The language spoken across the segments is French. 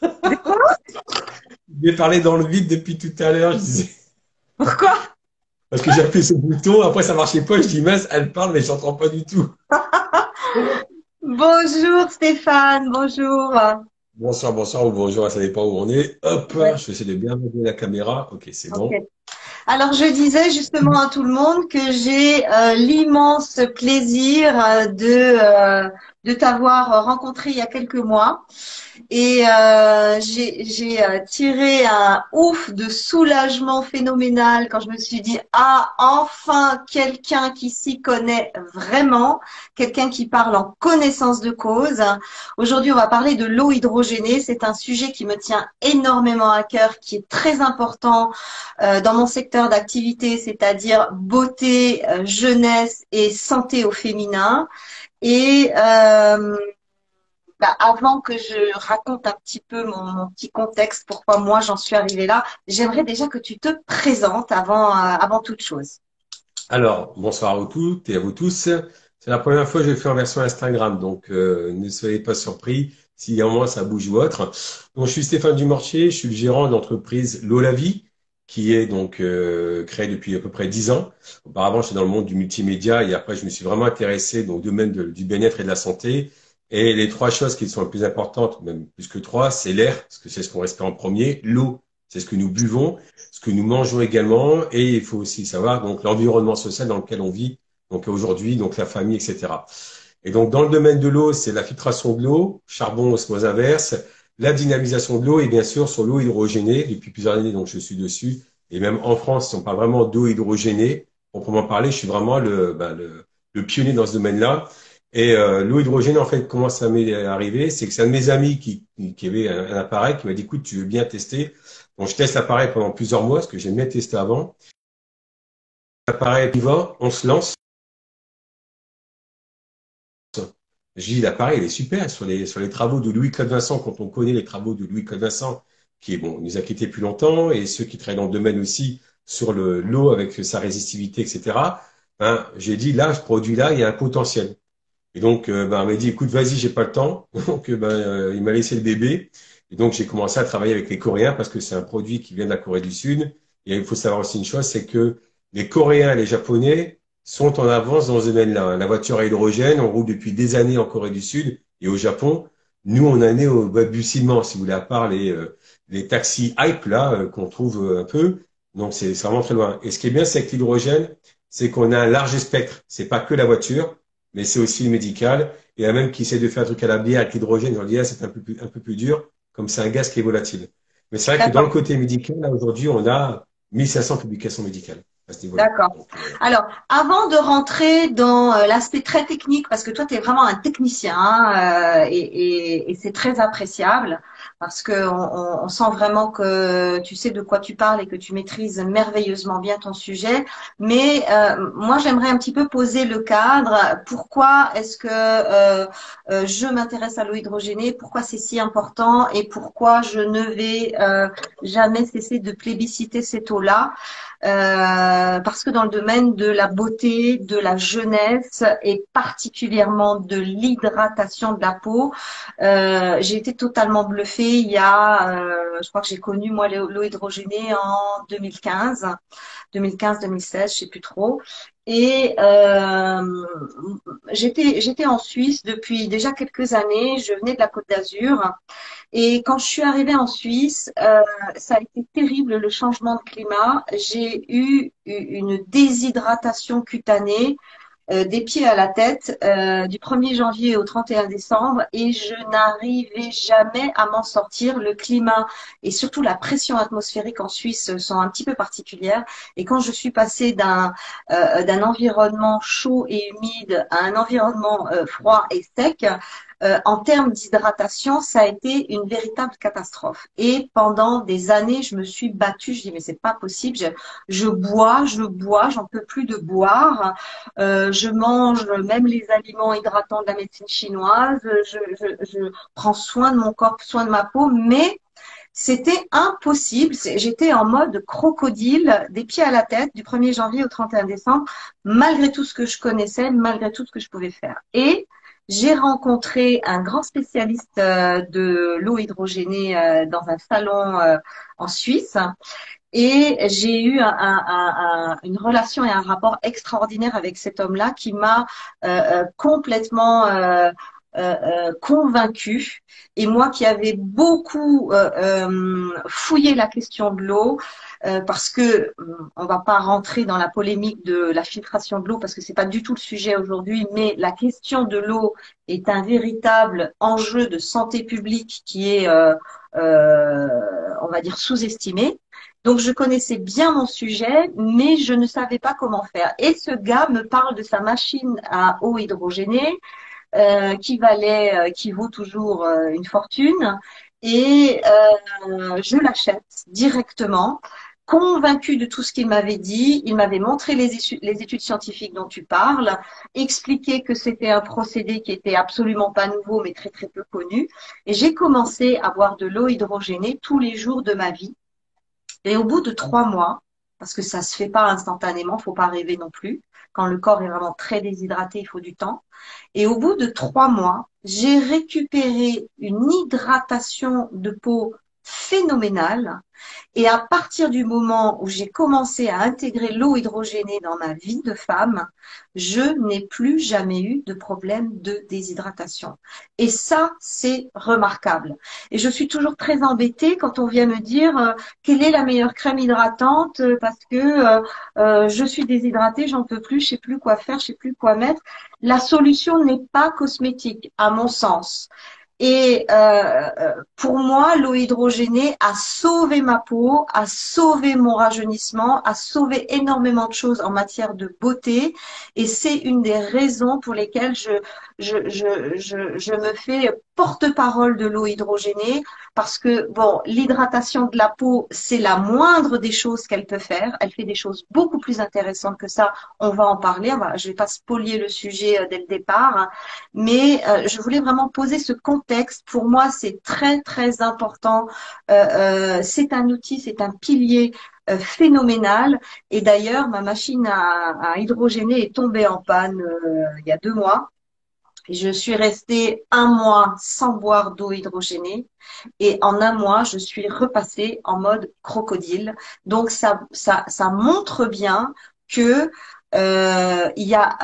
De quoi? Je vais parler dans le vide depuis tout à l'heure. Je disais, Pourquoi? parce que j'ai appuyé sur le bouton, après ça marchait pas. Je dis, mince, elle parle, mais j'entends pas du tout. Bonjour Stéphane, bonjour. Bonsoir, bonsoir ou bonjour, ça dépend où on est. Hop, Ouais, je vais essayer de bien régler la caméra. Ok, c'est ok. bon. Alors, je disais justement à tout le monde que j'ai l'immense plaisir de t'avoir rencontré il y a quelques mois. Et j'ai tiré un ouf de soulagement phénoménal quand je me suis dit, ah, enfin quelqu'un qui s'y connaît vraiment, quelqu'un qui parle en connaissance de cause. Aujourd'hui, on va parler de l'eau hydrogénée. C'est un sujet qui me tient énormément à cœur, qui est très important dans mon secteur d'activité, c'est-à-dire beauté, jeunesse et santé au féminin. Et avant que je raconte un petit peu mon petit contexte, pourquoi moi j'en suis arrivée là, j'aimerais déjà que tu te présentes avant toute chose. Alors, bonsoir à vous toutes et à vous tous. C'est la première fois que je le fais en version Instagram, donc ne soyez pas surpris si à un moment ça bouge ou autre. Donc, je suis Stéphane Dumortier, je suis le gérant de l'entreprise L'eau la vie, qui est donc créée depuis à peu près 10 ans. Auparavant, j'étais dans le monde du multimédia et après, je me suis vraiment intéressé donc, au domaine du bien-être et de la santé. Et les trois choses qui sont les plus importantes, même plus que trois, c'est l'air, parce que c'est ce qu'on respire en premier, l'eau, c'est ce que nous buvons, ce que nous mangeons également, et il faut aussi savoir donc l'environnement social dans lequel on vit, donc aujourd'hui, donc la famille, etc. Et donc dans le domaine de l'eau, c'est la filtration de l'eau, charbon, osmose inverse, la dynamisation de l'eau et bien sûr sur l'eau hydrogénée. Depuis plusieurs années, donc je suis dessus. Et même en France, si on parle vraiment d'eau hydrogénée, proprement parler, je suis vraiment le pionnier dans ce domaine-là. Et l'eau hydrogénée, en fait, comment ça m'est arrivé? C'est que c'est un de mes amis qui avait un appareil qui m'a dit, écoute, tu veux bien tester? Donc, je teste l'appareil pendant plusieurs mois, parce que j'aime bien tester avant. L'appareil y va, on se lance. Je dis, l'appareil, il est super. Sur les travaux de Louis-Claude Vincent, quand on connaît les travaux de Louis-Claude Vincent, qui est bon, il nous a quittés plus longtemps, et ceux qui travaillent dans le domaine aussi, sur l'eau avec sa résistivité, etc. Hein, j'ai dit, là, ce produit-là, il y a un potentiel. Et donc, ben, il m'a dit, écoute, vas-y, j'ai pas le temps. Donc, il m'a laissé le bébé. Et donc, j'ai commencé à travailler avec les Coréens parce que c'est un produit qui vient de la Corée du Sud. Et il faut savoir aussi une chose, c'est que les Coréens et les Japonais sont en avance dans ce domaine-là. La voiture à hydrogène, on roule depuis des années en Corée du Sud et au Japon. Nous, on en est au balbutiement, si vous voulez, à part les taxis hype, là, qu'on trouve un peu. Donc, c'est vraiment très loin. Et ce qui est bien, c'est que l'hydrogène, c'est qu'on a un large spectre. C'est pas que la voiture mais c'est aussi le médical. Il y a même qui essaie de faire un truc à la bière avec l'hydrogène. On dit, ah, c'est un peu plus dur, comme c'est un gaz qui est volatile. Mais c'est vrai que dans le D'accord. côté médical, là, aujourd'hui, on a 1500 publications médicales à ce niveau-là. D'accord. Donc, Alors, avant de rentrer dans l'aspect très technique, parce que toi, tu es vraiment un technicien hein, et c'est très appréciable parce que on sent vraiment que tu sais de quoi tu parles et que tu maîtrises merveilleusement bien ton sujet. Mais moi, j'aimerais un petit peu poser le cadre. Pourquoi est-ce que je m'intéresse à l'eau hydrogénée? Pourquoi c'est si important et pourquoi je ne vais jamais cesser de plébisciter cette eau-là? Parce que dans le domaine de la beauté, de la jeunesse et particulièrement de l'hydratation de la peau, j'ai été totalement bluffée. Je crois que j'ai connu moi l'eau hydrogénée en 2015, 2015-2016, je sais plus trop. Et j'étais en Suisse depuis déjà quelques années. Je venais de la Côte d'Azur. Et quand je suis arrivée en Suisse, ça a été terrible le changement de climat. J'ai eu une déshydratation cutanée des pieds à la tête du 1er janvier au 31 décembre et je n'arrivais jamais à m'en sortir. Le climat et surtout la pression atmosphérique en Suisse sont un petit peu particulières. Et quand je suis passée d'un environnement chaud et humide à un environnement froid et sec, en termes d'hydratation, ça a été une véritable catastrophe. Et pendant des années, je me suis battue. Je dis mais c'est pas possible. Je bois, j'en peux plus de boire. Je mange même les aliments hydratants de la médecine chinoise. Je prends soin de mon corps, soin de ma peau, mais c'était impossible. J'étais en mode crocodile, des pieds à la tête, du 1er janvier au 31 décembre, malgré tout ce que je connaissais, malgré tout ce que je pouvais faire. Et j'ai rencontré un grand spécialiste de l'eau hydrogénée dans un salon en Suisse. Et j'ai eu une relation et un rapport extraordinaire avec cet homme-là qui m'a complètement convaincue. Et moi qui avais beaucoup fouillé la question de l'eau, parce que on va pas rentrer dans la polémique de la filtration de l'eau parce que c'est pas du tout le sujet aujourd'hui, mais la question de l'eau est un véritable enjeu de santé publique qui est, on va dire, sous-estimé. Donc, je connaissais bien mon sujet, mais je ne savais pas comment faire. Et ce gars me parle de sa machine à eau hydrogénée qui vaut toujours une fortune. Et je l'achète directement, convaincue de tout ce qu'il m'avait dit. Il m'avait montré les études scientifiques dont tu parles, expliqué que c'était un procédé qui était absolument pas nouveau, mais très très peu connu. Et j'ai commencé à boire de l'eau hydrogénée tous les jours de ma vie. Et au bout de 3 mois, parce que ça se fait pas instantanément, faut pas rêver non plus. Quand le corps est vraiment très déshydraté, il faut du temps. Et au bout de 3 mois, j'ai récupéré une hydratation de peau phénoménale. Et à partir du moment où j'ai commencé à intégrer l'eau hydrogénée dans ma vie de femme, je n'ai plus jamais eu de problème de déshydratation. Et ça, c'est remarquable. Et je suis toujours très embêtée quand on vient me dire quelle est la meilleure crème hydratante parce que je suis déshydratée, j'en peux plus, je sais plus quoi faire, je sais plus quoi mettre. La solution n'est pas cosmétique, à mon sens. Et pour moi, l'eau hydrogénée a sauvé ma peau, a sauvé mon rajeunissement, a sauvé énormément de choses en matière de beauté. Et c'est une des raisons pour lesquelles je me fais porte-parole de l'eau hydrogénée. Parce que, bon, l'hydratation de la peau, c'est la moindre des choses qu'elle peut faire. Elle fait des choses beaucoup plus intéressantes que ça. On va en parler. Je vais pas spolier le sujet dès le départ, hein. Mais je voulais vraiment poser ce contexte. Pour moi, c'est très, très important. C'est un outil, c'est un pilier phénoménal. Et d'ailleurs, ma machine à hydrogéner est tombée en panne il y a 2 mois. Et je suis restée 1 mois sans boire d'eau hydrogénée. Et en 1 mois, je suis repassée en mode crocodile. Donc, ça montre bien que il y a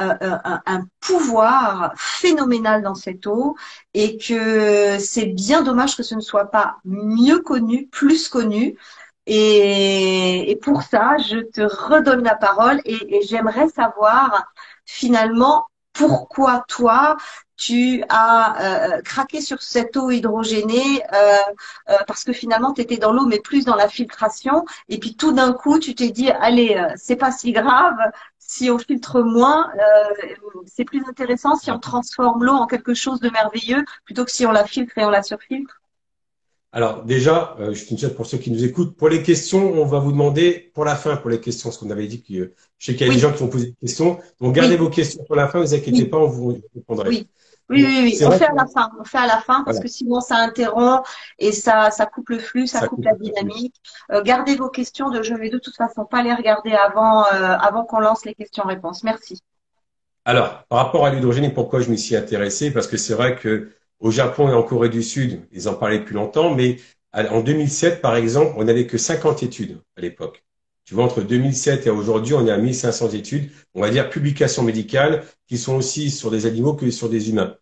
un pouvoir phénoménal dans cette eau et que c'est bien dommage que ce ne soit pas mieux connu, plus connu. Et pour ça, je te redonne la parole et j'aimerais savoir finalement pourquoi toi, tu as craqué sur cette eau hydrogénée parce que finalement, tu étais dans l'eau, mais plus dans la filtration. Et puis tout d'un coup, tu t'es dit, allez, c'est pas si grave. Si on filtre moins, c'est plus intéressant si on transforme l'eau en quelque chose de merveilleux plutôt que si on la filtre et on la surfiltre. Alors déjà, je te dis pour ceux qui nous écoutent, pour les questions, on va vous demander pour la fin, pour les questions, ce qu'on avait dit que je sais qu'il y a des Oui, gens qui vont poser des questions. Donc gardez oui, vos questions pour la fin, ne vous inquiétez oui. pas, on vous répondrait. Oui, oui, Donc oui, oui. c'est On vrai fait à que la fin. On fait à la fin parce voilà, que sinon ça interrompt et ça coupe le flux, ça ça coupe coupe la un peu plus. dynamique. Gardez vos questions. Je vais de toute façon pas les regarder avant qu'on lance les questions-réponses. Merci. Alors, par rapport à l'hydrogène et pourquoi je m'y suis intéressé, parce que c'est vrai que au Japon et en Corée du Sud, ils en parlaient depuis longtemps, mais en 2007, par exemple, on n'avait que 50 études à l'époque. Tu vois, entre 2007 et aujourd'hui, on est à 1500 études, on va dire publications médicales, qui sont aussi sur des animaux que sur des humains.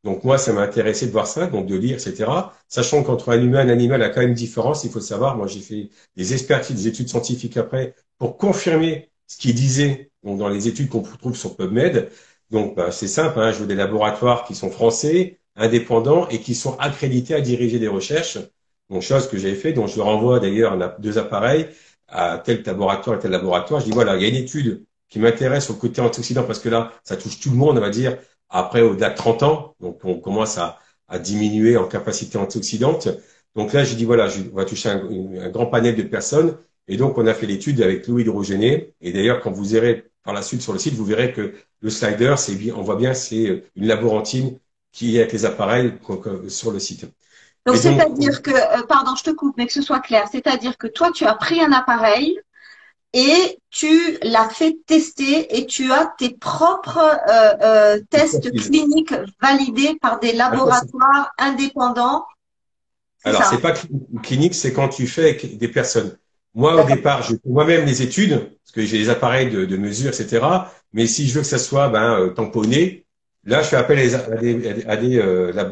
Donc moi, ça m'a intéressé de voir ça, donc de lire, etc. Sachant qu'entre un humain et un animal, il y a quand même une différence, il faut le savoir. Moi, j'ai fait des expertises, des études scientifiques après, pour confirmer ce qu'il disait donc, dans les études qu'on trouve sur PubMed. Donc, bah, c'est simple, hein, je veux des laboratoires qui sont français, indépendants et qui sont accrédités à diriger des recherches. Donc, chose que j'ai fait, donc je leur envoie d'ailleurs 2 appareils à tel laboratoire et tel laboratoire. Je dis voilà, il y a une étude qui m'intéresse sur le côté antioxydant parce que là, ça touche tout le monde, on va dire, après au-delà de 30 ans. Donc, on commence à diminuer en capacité antioxydante. Donc là, j'ai dit voilà, on va toucher un grand panel de personnes. Et donc, on a fait l'étude avec l'eau hydrogénée. Et d'ailleurs, quand vous irez par la suite sur le site, vous verrez que le slider, on voit bien, c'est une laborantine qui est avec les appareils sur le site. Donc Et donc, c'est-à-dire que, pardon, je te coupe, mais que ce soit clair. C'est-à-dire que toi, tu as pris un appareil et tu l'as fait tester et tu as tes propres tests Expertise. cliniques validés par des Alors, laboratoires indépendants. C'est alors, ça, c'est hein? pas clinique, c'est quand tu fais avec des personnes. Moi, au D'accord. départ, je fais moi-même les études, parce que j'ai les appareils de mesure, etc. Mais si je veux que ça soit tamponné, là, je fais appel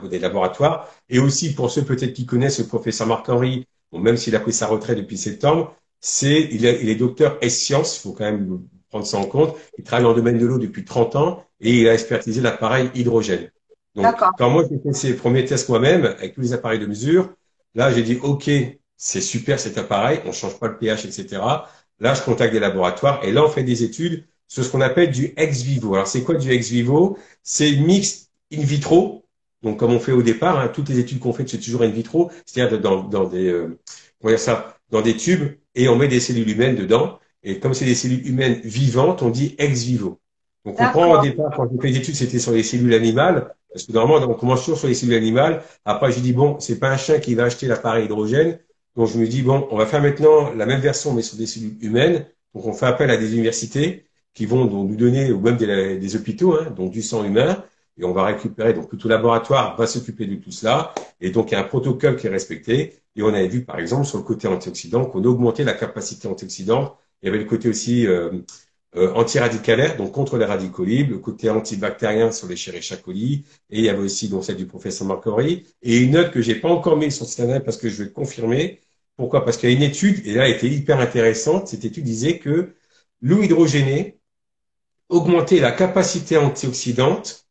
des laboratoires. Et aussi, pour ceux peut-être qui connaissent le professeur Marc-Henri, bon, même s'il a pris sa retraite depuis septembre, il est docteur S sciences, il faut quand même prendre ça en compte. Il travaille dans le domaine de l'eau depuis 30 ans et il a expertisé l'appareil hydrogène. Donc, D'accord. quand moi, j'ai fait ces premiers tests moi-même, avec tous les appareils de mesure, là, j'ai dit, OK, c'est super cet appareil, on change pas le pH, etc. Là, je contacte des laboratoires et là, on fait des études sur ce qu'on appelle du ex vivo. Alors, c'est quoi du ex vivo? C'est mix in vitro. Donc, comme on fait au départ, hein, toutes les études qu'on fait, c'est toujours in vitro, c'est-à-dire dans des, comment dire ça, dans des tubes et on met des cellules humaines dedans. Et comme c'est des cellules humaines vivantes, on dit ex vivo. Donc, on prend au D'accord. départ, quand j'ai fait des études, c'était sur les cellules animales, parce que normalement, on commence toujours sur les cellules animales. Après, j'ai dit, bon, c'est pas un chien qui va acheter l'appareil hydrogène. Donc, je me dis, bon, on va faire maintenant la même version, mais sur des cellules humaines. Donc, on fait appel à des universités qui vont donc nous donner, ou même des hôpitaux, hein, donc du sang humain. Et on va récupérer, donc tout laboratoire va s'occuper de tout cela. Et donc, il y a un protocole qui est respecté. Et on avait vu, par exemple, sur le côté antioxydant, qu'on augmentait la capacité antioxydante. Il y avait le côté aussi antiradicalaire, donc contre les radicaux libres, le côté antibactérien sur les Escherichia coli, et il y avait aussi donc celle du professeur Marcori, et une note que j'ai pas encore mise sur le site internet parce que je vais le confirmer. Pourquoi? Parce qu'il y a une étude, et là, elle était hyper intéressante. Cette étude disait que l'eau hydrogénée augmentait la capacité antioxydante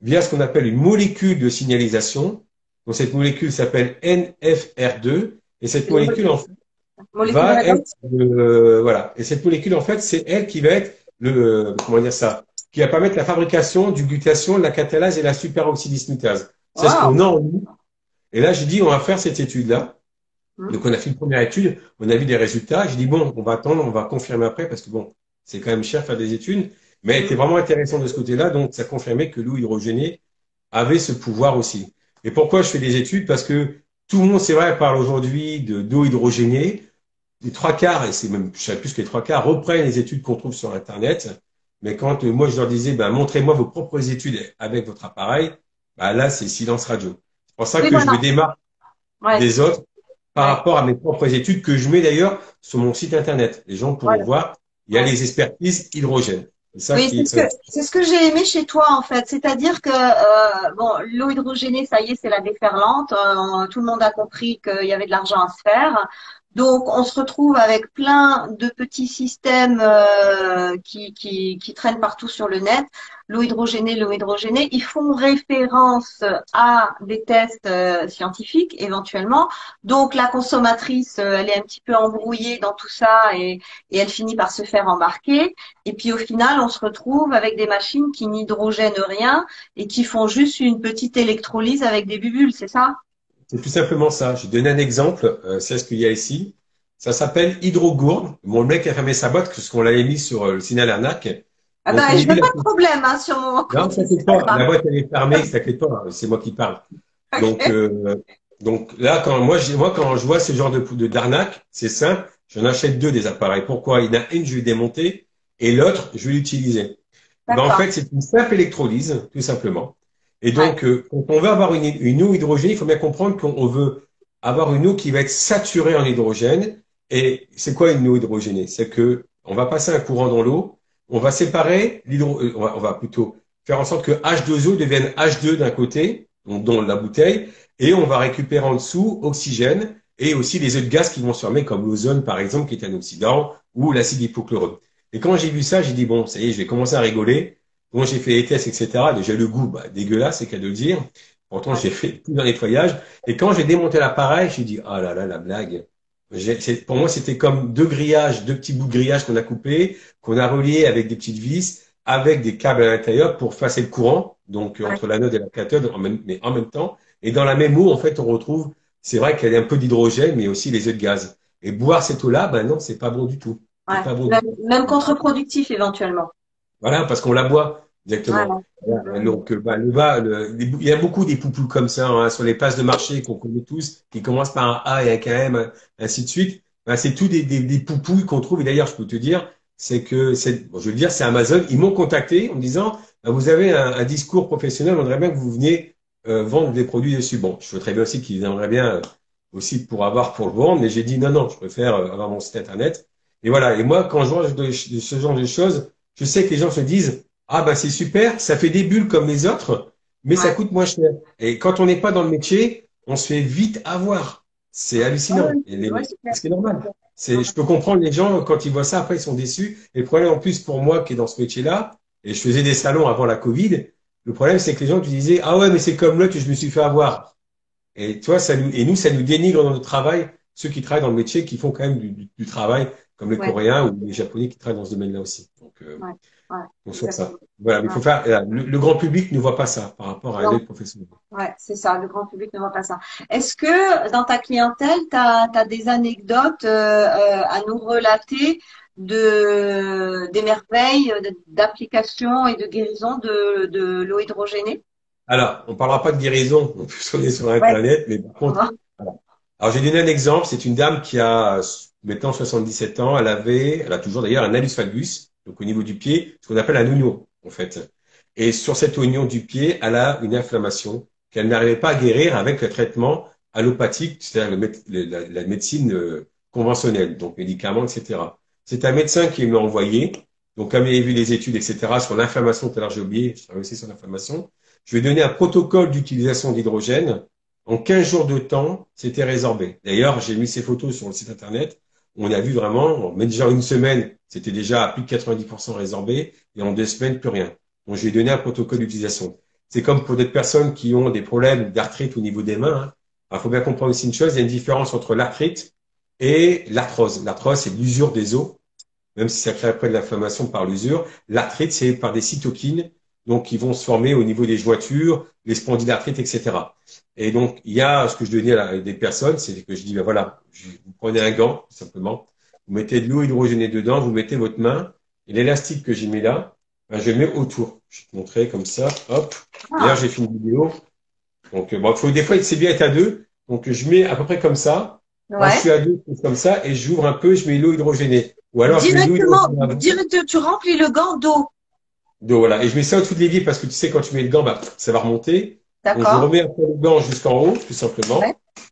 via ce qu'on appelle une molécule de signalisation. Donc, cette molécule s'appelle NFR2, et cette Les molécule, en fait, molécules va être, radioactives. voilà. Et cette molécule, en fait, c'est elle qui va être comment dire ça, qui va permettre la fabrication du glutathion, de la catalase et la superoxydismutase. C'est ce qu'on Waouh. a en nous. Et là, j'ai dit, on va faire cette étude-là. Hmm. Donc, on a fait une première étude, on a vu des résultats. J'ai dit, bon, on va attendre, on va confirmer après parce que bon, c'est quand même cher faire des études. Mais elle était Hmm. vraiment intéressante de ce côté-là. Donc, ça confirmait que l'eau hydrogénée avait ce pouvoir aussi. Et pourquoi je fais des études? Parce que tout le monde, c'est vrai, parle aujourd'hui d'eau hydrogénée. Les trois quarts, et c'est même, je sais plus que les trois quarts, reprennent les études qu'on trouve sur Internet. Mais quand moi je leur disais, ben, montrez-moi vos propres études avec votre appareil, ben, là c'est silence radio. C'est pour ça Oui, que je voilà. me démarque Ouais, des autres par ouais. rapport à mes propres études que je mets d'ailleurs sur mon site Internet. Les gens pourront Voilà. voir, il y a Ouais. les expertises hydrogène. C'est ça Oui, qui est ça. c'est ce que j'ai aimé chez toi en fait, c'est-à-dire que bon, l'eau hydrogénée, ça y est, c'est la déferlante. Tout le monde a compris qu'il y avait de l'argent à se faire. Donc, on se retrouve avec plein de petits systèmes qui traînent partout sur le net. L'eau hydrogénée, ils font référence à des tests scientifiques éventuellement. Donc, la consommatrice, elle est un petit peu embrouillée dans tout ça et elle finit par se faire embarquer. Et puis au final, on se retrouve avec des machines qui n'hydrogènent rien et qui font juste une petite électrolyse avec des bulles, c'est ça? C'est tout simplement ça. Je donne un exemple, c'est ce qu'il y a ici. Ça s'appelle Hydrogourde. Mon mec a fermé sa boîte parce qu'on l'avait mis sur le signal arnaque. Ah Donc au ben, je début, veux pas de problème hein, sur mon non, compte t'inquiète pas, Instagram. la boîte elle est fermée, t'inquiète pas, c'est moi qui parle. Donc, Ok. là, quand je vois ce genre d'arnaque, c'est simple, j'en achète deux des appareils. Pourquoi? Il y en a une, je vais démonter, et l'autre, je vais l'utiliser. Eh ben, en D'accord. fait, c'est une simple électrolyse, tout simplement. Et Ouais. donc, quand on veut avoir une eau hydrogénée, il faut bien comprendre qu'on veut avoir une eau qui va être saturée en hydrogène. Et c'est quoi une eau hydrogénée? C'est que on va passer un courant dans l'eau, on va séparer on va plutôt faire en sorte que H2O devienne H2 d'un côté, donc dans la bouteille, et on va récupérer en dessous oxygène et aussi les autres gaz qui vont se former, comme l'ozone, par exemple, qui est un oxydant, ou l'acide hypochloreux. Et quand j'ai vu ça, j'ai dit, bon, ça y est, je vais commencer à rigoler. Bon, j'ai fait les tests, etc. Déjà, le goût, bah, dégueulasse, c'est qu'à de le dire. Pourtant, Ouais. j'ai fait tout un nettoyage. Et quand j'ai démonté l'appareil, j'ai dit, ah là là, la blague. Pour moi, c'était comme deux grillages, deux petits bouts de grillage qu'on a coupés, qu'on a reliés avec des petites vis, avec des câbles à l'intérieur pour passer le courant, donc Ouais. entre l'anode et la cathode, mais en même temps. Et dans la même eau, en fait, on retrouve, c'est vrai qu'il y a un peu d'hydrogène, mais aussi les œufs de gaz. Et boire cette eau-là, ben non, c'est pas bon du tout. C'est Ouais. pas bon du Même, tout. même contre-productif éventuellement. Voilà, parce qu'on la boit directement. Voilà. Voilà, Mhm. donc, il y a beaucoup des poupous comme ça hein, sur les places de marché qu'on connaît tous, qui commencent par un A et un KM, ainsi de suite. ben, c'est tout des poupouilles qu'on trouve. Et d'ailleurs, je peux te dire, c'est que, bon, je veux dire, c'est Amazon. Ils m'ont contacté en me disant, ben, vous avez un discours professionnel, on aimerait bien que vous veniez vendre des produits dessus. Bon, je veux très bien aussi qu'ils aimeraient bien aussi pour avoir pour le vendre, mais j'ai dit non, non, je préfère avoir mon site internet. Et voilà. Et moi, quand je vois de ce genre de choses, je sais que les gens se disent, ah ben c'est super, ça fait des bulles comme les autres, mais ça Ouais. coûte moins cher. Et quand on n'est pas dans le métier, on se fait vite avoir. C'est Ouais, hallucinant. ouais, c'est clair. Ce qui est normal. Ouais. Je peux comprendre les gens, quand ils voient ça, après, ils sont déçus. Et le problème, en plus, pour moi, qui est dans ce métier-là, et je faisais des salons avant la Covid, le problème, c'est que les gens qui disaient, ah ouais, mais c'est comme là que je me suis fait avoir. Et tu vois, et nous, ça nous dénigre dans notre travail, ceux qui travaillent dans le métier, qui font quand même du travail, comme les Ouais, Coréens ou les Japonais qui travaillent dans ce domaine-là aussi. ouais, ouais, Donc sur ça. exactement. Voilà, mais il Ouais. faut faire, le grand public ne voit pas ça par rapport à un Non, œil professionnel. ouais, c'est ça, le grand public ne voit pas ça. Est-ce que dans ta clientèle, tu as des anecdotes à nous relater des merveilles d'application et de guérison de l'eau hydrogénée? Alors, on parlera pas de guérison, on peut on est sur Ouais. Internet, mais par contre, voilà. Alors, j'ai donné un exemple, c'est une dame qui a maintenant 77 ans, elle a toujours d'ailleurs un hallux valgus, donc au niveau du pied, ce qu'on appelle un oignon, en fait. Et sur cet oignon du pied, elle a une inflammation qu'elle n'arrivait pas à guérir avec le traitement allopathique, c'est-à-dire la médecine conventionnelle, donc médicaments, etc. C'est un médecin qui me l'a envoyé, donc comme il a vu les études, etc., sur l'inflammation, tout à l'heure j'ai oublié, je travaille aussi sur l'inflammation, je lui ai donné un protocole d'utilisation d'hydrogène. En 15 jours de temps, c'était résorbé. D'ailleurs, j'ai mis ces photos sur le site internet. On a vu vraiment, mais déjà une semaine, c'était déjà à plus de 90% résorbé, et en 2 semaines, plus rien. Donc, je lui ai donné un protocole d'utilisation. C'est comme pour des personnes qui ont des problèmes d'arthrite au niveau des mains. Hein. Il faut bien comprendre aussi une chose, il y a une différence entre l'arthrite et l'arthrose. L'arthrose, c'est l'usure des os, même si ça crée après de l'inflammation par l'usure. L'arthrite, c'est par des cytokines, donc qui vont se former au niveau des jointures, les spondylarthrites, etc. Et donc, il y a ce que je donnais à des personnes, c'est que je dis, ben voilà, vous prenez un gant, tout simplement, vous mettez de l'eau hydrogénée dedans, vous mettez votre main, et l'élastique que j'ai mis là, ben, je le mets autour. Je vais te montrer comme ça, hop. D'ailleurs, Ah, j'ai fait une vidéo. Donc, bon, des fois, c'est bien être à deux. Donc, je mets à peu près comme ça. Quand je ouais. suis à deux, c'est comme ça, et j'ouvre un peu, je mets l'eau hydrogénée. Ou alors, je mets l'eau Directement, hydrogénée avant. tu remplis le gant d'eau. Donc voilà, et je mets ça au-dessus de l'évier parce que tu sais, quand tu mets le gant, bah, ça va remonter. Donc je D'accord. remets un peu le gant jusqu'en haut, tout Ouais. simplement.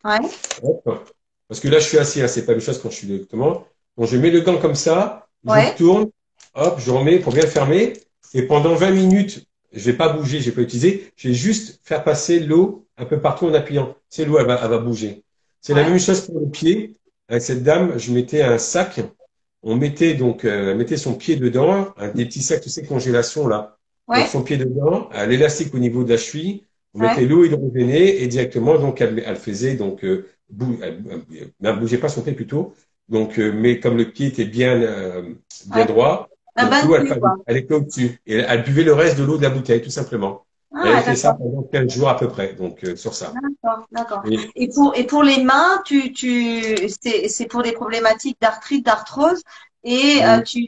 Ouais. Hop. Parce que là, je suis assis, hein, c'est pas une chose quand je suis directement. Donc je mets le gant comme ça, je le Ouais. tourne, hop, je remets pour bien le fermer. Et pendant 20 minutes, je vais pas bouger, je vais pas utiliser, je vais juste faire passer l'eau un peu partout en appuyant. C'est l'eau, elle va bouger. C'est la Ouais. même chose pour le pied. Avec cette dame, je mettais un sac. On mettait donc, elle mettait son pied dedans, des petits sacs, tu sais, congélation là. Donc Ouais. son pied dedans, l'élastique au niveau de la cheville, on mettait Ouais. l'eau hydrogénée et directement donc elle faisait donc elle bougeait pas son pied plutôt. Donc mais comme le pied était bien Ouais. droit, Un donc bain l'eau de pluie, quoi. elle était au-dessus et elle buvait le reste de l'eau de la bouteille tout simplement. Et elle Ah, fait ça d'accord. pendant 15 jours à peu près donc sur ça. D'accord, d'accord. Et Et pour les mains, c'est pour des problématiques d'arthrite, d'arthrose. Et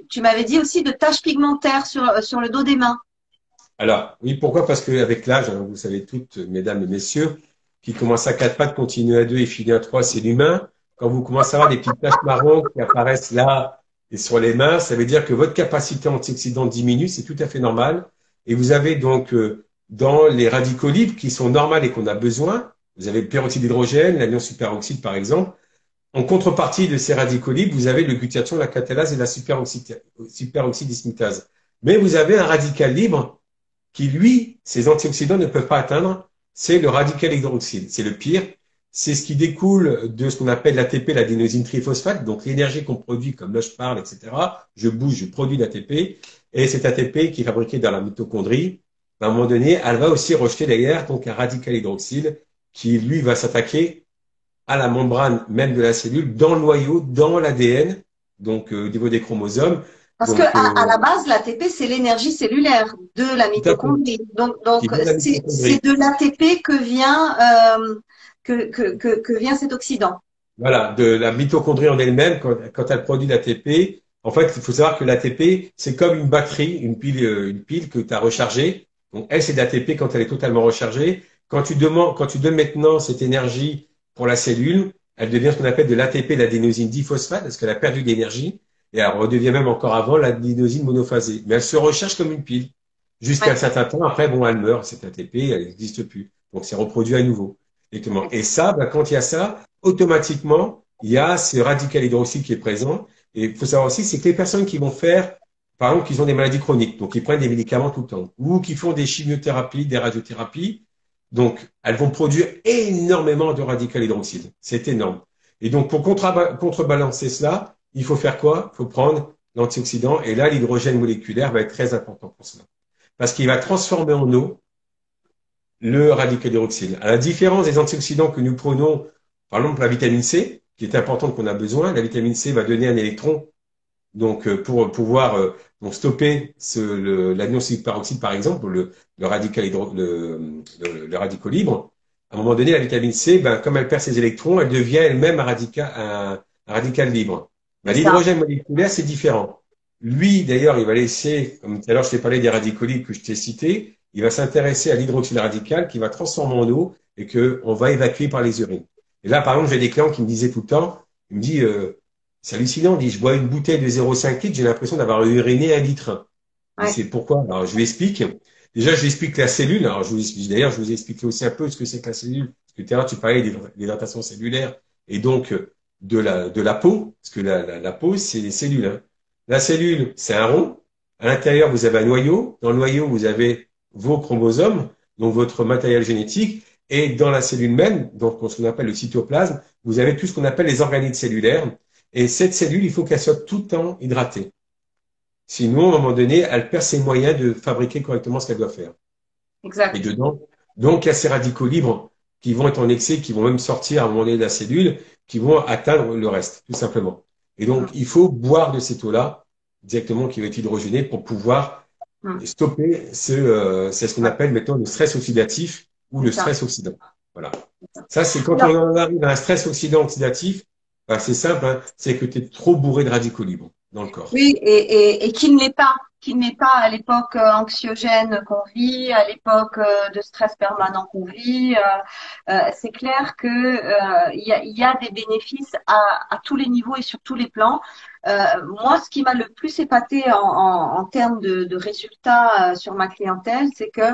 tu m'avais dit aussi de taches pigmentaires sur le dos des mains. Alors, oui, pourquoi? Parce qu'avec l'âge, hein, vous savez toutes, mesdames et messieurs, qui commence à quatre pattes, continue à deux et finit à trois, c'est l'humain. Quand vous commencez à avoir des petites taches marron qui apparaissent là et sur les mains, ça veut dire que votre capacité antioxydante diminue, c'est tout à fait normal. Et vous avez donc dans les radicaux libres qui sont normales et qu'on a besoin, vous avez le peroxyde d'hydrogène, l'anion superoxyde par exemple. En contrepartie de ces radicaux libres, vous avez le glutathion, la catalase et la superoxydismutase. Mais vous avez un radical libre qui, lui, ces antioxydants ne peuvent pas atteindre, c'est le radical hydroxyle. C'est le pire. C'est ce qui découle de ce qu'on appelle l'ATP, l'adénosine triphosphate, donc l'énergie qu'on produit, comme là je parle, etc. Je bouge, je produis l'ATP, et cet ATP qui est fabriqué dans la mitochondrie, à un moment donné, elle va aussi rejeter derrière donc un radical hydroxyle qui, lui, va s'attaquer à la membrane même de la cellule, dans le noyau, dans l'ADN, donc au niveau des chromosomes. Parce que Donc, à la base, l'ATP, c'est l'énergie cellulaire de la tout à fait, mitochondrie. qui Donc vient de la c'est mitochondrie. de l'ATP que vient que vient cet oxydant. Voilà, de la mitochondrie en elle-même, quand elle produit l'ATP, en fait, il faut savoir que l'ATP, c'est comme une batterie, une pile que tu as rechargée. Donc, elle, c'est de l'ATP quand elle est totalement rechargée. Quand tu donnes maintenant cette énergie pour la cellule, elle devient ce qu'on appelle de l'ATP, l'adénosine diphosphate, parce qu'elle a perdu d'énergie, et elle redevient même encore avant l'adénosine monophasée. Mais elle se recharge comme une pile. Jusqu'à un Ouais. certain temps, après, bon, elle meurt, cette ATP, elle n'existe plus. Donc, c'est reproduit à nouveau. Exactement. Et ça, bah, quand il y a ça, automatiquement, il y a ce radical hydroxyle qui est présent. Et il faut savoir aussi, c'est que les personnes qui vont faire, par exemple, qui ont des maladies chroniques, donc ils prennent des médicaments tout le temps, ou qui font des chimiothérapies, des radiothérapies, donc elles vont produire énormément de radical hydroxyle. C'est énorme. Et donc, pour contrebalancer cela, il faut faire quoi? Il faut prendre l'antioxydant. Et là, l'hydrogène moléculaire va être très important pour cela. Parce qu'il va transformer en eau le radical hydroxyle. À la différence des antioxydants que nous prenons, par exemple la vitamine C, qui est importante qu'on a besoin, la vitamine C va donner un électron donc pour pouvoir donc stopper l'anion peroxyde par exemple, le radical le radical libre. À un moment donné, la vitamine C, ben, comme elle perd ses électrons, elle devient elle-même un radical libre. Ben, C'est ça. l'hydrogène moléculaire, c'est différent. Lui, d'ailleurs, il va laisser, comme tout à l'heure, je t'ai parlé des radicaux libres que je t'ai cités, il va s'intéresser à l'hydroxyde radical qui va transformer en eau et que on va évacuer par les urines. Et là, par exemple, j'ai des clients qui me disaient tout le temps, il me dit, c'est hallucinant, il dit, je bois une bouteille de 0,5 litres, j'ai l'impression d'avoir uriné 1 litre. Et Ouais. c'est pourquoi? Alors, je lui explique. Déjà, je lui explique la cellule. Alors, d'ailleurs, je vous ai expliqué aussi un peu ce que c'est que la cellule. Parce que tout à l'heure, tu parlais d'hydratation cellulaire et donc de la peau. Parce que la peau, c'est les cellules, hein. La cellule, c'est un rond. À l'intérieur, vous avez un noyau. Dans le noyau, vous avez vos chromosomes, donc votre matériel génétique. Et dans la cellule même, donc ce qu'on appelle le cytoplasme, vous avez tout ce qu'on appelle les organites cellulaires. Et cette cellule, il faut qu'elle soit tout le temps hydratée. Sinon, à un moment donné, elle perd ses moyens de fabriquer correctement ce qu'elle doit faire. Et Exact. dedans, donc, il y a ces radicaux libres qui vont être en excès, qui vont même sortir à un moment donné de la cellule, qui vont atteindre le reste, tout simplement. Et donc, Mm. il faut boire de cette eau-là, directement, qui va être hydrogénée, pour pouvoir Mm. stopper c'est ce qu'on Ouais. appelle maintenant le stress oxydatif ou C'est le ça. stress oxydant. Voilà. Ça, c'est quand Alors, on en arrive à un stress oxydatif, ben, c'est simple, hein, c'est que tu es trop bourré de radicaux libres dans le corps. oui, et qui ne l'est pas, qui n'est pas à l'époque anxiogène qu'on vit, à l'époque de stress permanent qu'on vit. C'est clair que il y a des bénéfices à tous les niveaux et sur tous les plans. Moi, ce qui m'a le plus épaté en termes de résultats sur ma clientèle, c'est que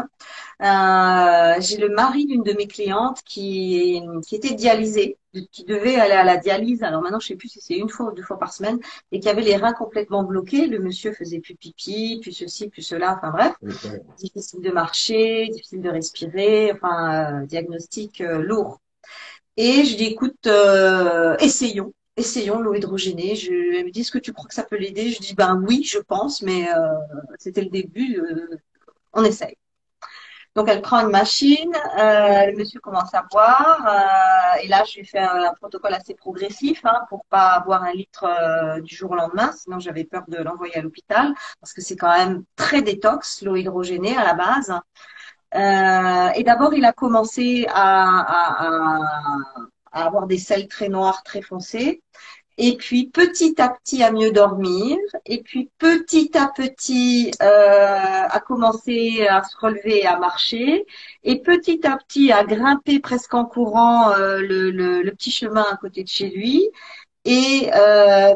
j'ai le mari d'une de mes clientes qui était dialysée, qui devait aller à la dialyse. Alors maintenant, je sais plus si c'est une fois ou deux fois par semaine, et qui avait les reins complètement bloqués. Le monsieur faisait plus pipi, plus ceci, plus cela. Enfin bref, difficile de marcher, difficile de respirer. Enfin, diagnostic lourd. Et je dis, écoute, essayons. Essayons l'eau hydrogénée. Elle me dit, est-ce que tu crois que ça peut l'aider? Je dis, ben oui, je pense, mais c'était le début. On essaye. Donc, elle prend une machine, le monsieur commence à boire, et là, je lui fais un protocole assez progressif hein, pour pas avoir 1 litre du jour au lendemain, sinon j'avais peur de l'envoyer à l'hôpital, parce que c'est quand même très détox, l'eau hydrogénée à la base. Et d'abord, il a commencé à avoir des selles très noires, très foncées. Et puis petit à petit à mieux dormir, et puis petit à petit à commencer à se relever et à marcher, et petit à petit à grimper presque en courant le petit chemin à côté de chez lui. Et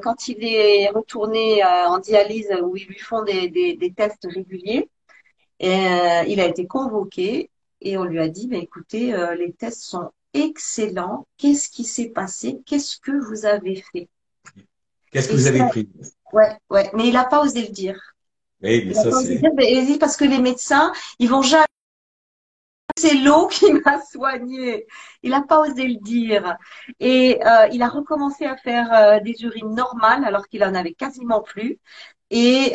quand il est retourné en dialyse où ils lui font des tests réguliers, il a été convoqué et on lui a dit, bah, écoutez, les tests sont excellents. Qu'est-ce qui s'est passé? Qu'est-ce que vous avez fait? Qu'est-ce que Et vous ça, avez pris? ouais, ouais, mais il n'a pas osé le dire. Oui, mais Il n'a ça, pas osé le c'est. dire, mais il dit parce que les médecins, ils vont jamais. C'est l'eau qui m'a soigné. Il n'a pas osé le dire. Et il a recommencé à faire des urines normales alors qu'il en avait quasiment plus. Et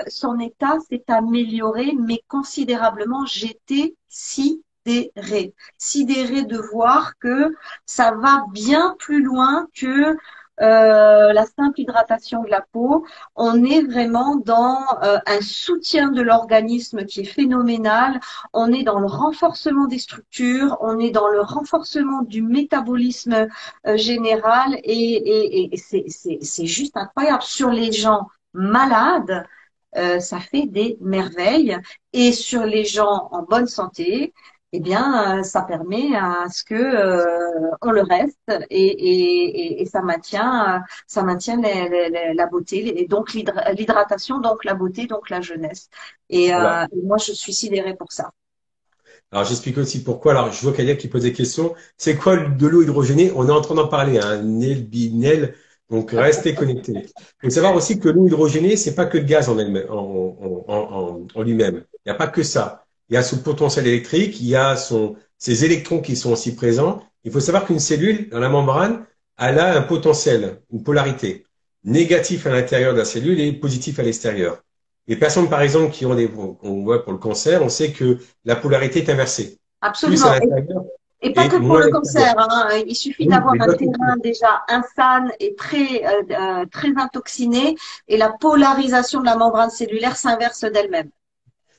son état s'est amélioré, mais considérablement. J'étais sidérée. Sidérée de voir que ça va bien plus loin que la simple hydratation de la peau. On est vraiment dans un soutien de l'organisme qui est phénoménal. On est dans le renforcement des structures, on est dans le renforcement du métabolisme général et c'est juste incroyable. Sur les gens malades, ça fait des merveilles. Et sur les gens en bonne santé, eh bien, ça permet à ce que on le reste et ça maintient la beauté et donc l'hydratation, donc la beauté, donc la jeunesse. Voilà. Et moi, je suis sidérée pour ça. Alors, j'explique aussi pourquoi. Alors, je vois qu'il y a qui pose des questions. C'est quoi de l'eau hydrogénée? On est en train d'en parler, hein. Nel, binel. Donc, restez connectés. Il faut savoir aussi que l'eau hydrogénée, c'est pas que le gaz en elle-même, en lui-même. Il n'y a pas que ça. Il y a son potentiel électrique, il y a ses électrons qui sont aussi présents. Il faut savoir qu'une cellule, dans la membrane, elle a un potentiel, une polarité. Négatif à l'intérieur de la cellule et positif à l'extérieur. Les personnes, par exemple, qui ont on voit pour le cancer, on sait que la polarité est inversée. Plus à Absolument. l'intérieur Et pas que et pour moins à le l'extérieur. cancer, hein. Il suffit Oui, d'avoir mais un d'autres terrain aussi. déjà insane et très intoxiné, et la polarisation de la membrane cellulaire s'inverse d'elle-même.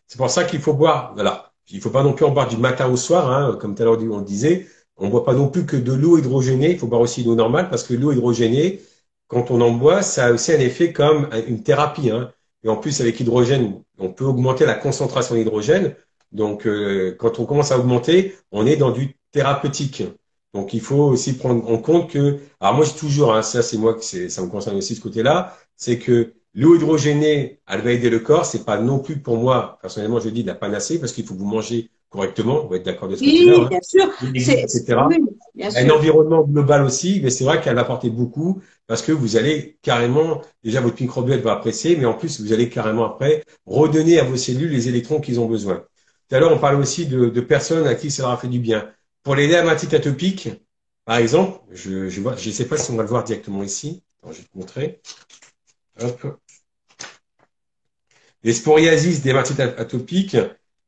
C'est pour ça qu'il faut boire. Voilà. Il faut pas non plus en boire du matin au soir, hein, comme tout à l'heure on le disait. On ne boit pas non plus que de l'eau hydrogénée. Il faut boire aussi de l'eau normale parce que l'eau hydrogénée, quand on en boit, ça a aussi un effet comme une thérapie, hein. Et en plus, avec l'hydrogène, on peut augmenter la concentration d'hydrogène. Donc, quand on commence à augmenter, on est dans du thérapeutique. Donc, il faut aussi prendre en compte que, alors moi, je toujours, hein, ça, c'est moi que ça me concerne aussi de ce côté-là, c'est que l'eau hydrogénée, elle va aider le corps. C'est pas non plus pour moi, personnellement, je dis de la panacée parce qu'il faut que vous mangez correctement. On va être d'accord de ce côté-là, Oui, hein. bien sûr. Les légumes, etc. Oui, bien Un sûr. environnement global aussi, mais c'est vrai qu'elle va apporter beaucoup parce que vous allez carrément, déjà votre microbiote va apprécier, mais en plus vous allez carrément après redonner à vos cellules les électrons qu'ils ont besoin. Tout à l'heure, on parle aussi de personnes à qui ça leur a fait du bien. Pour les dermatites atopiques, par exemple, je vois, je sais pas si on va le voir directement ici. Attends, je vais te montrer. Hop. Les sporiasis, dermatites atopiques,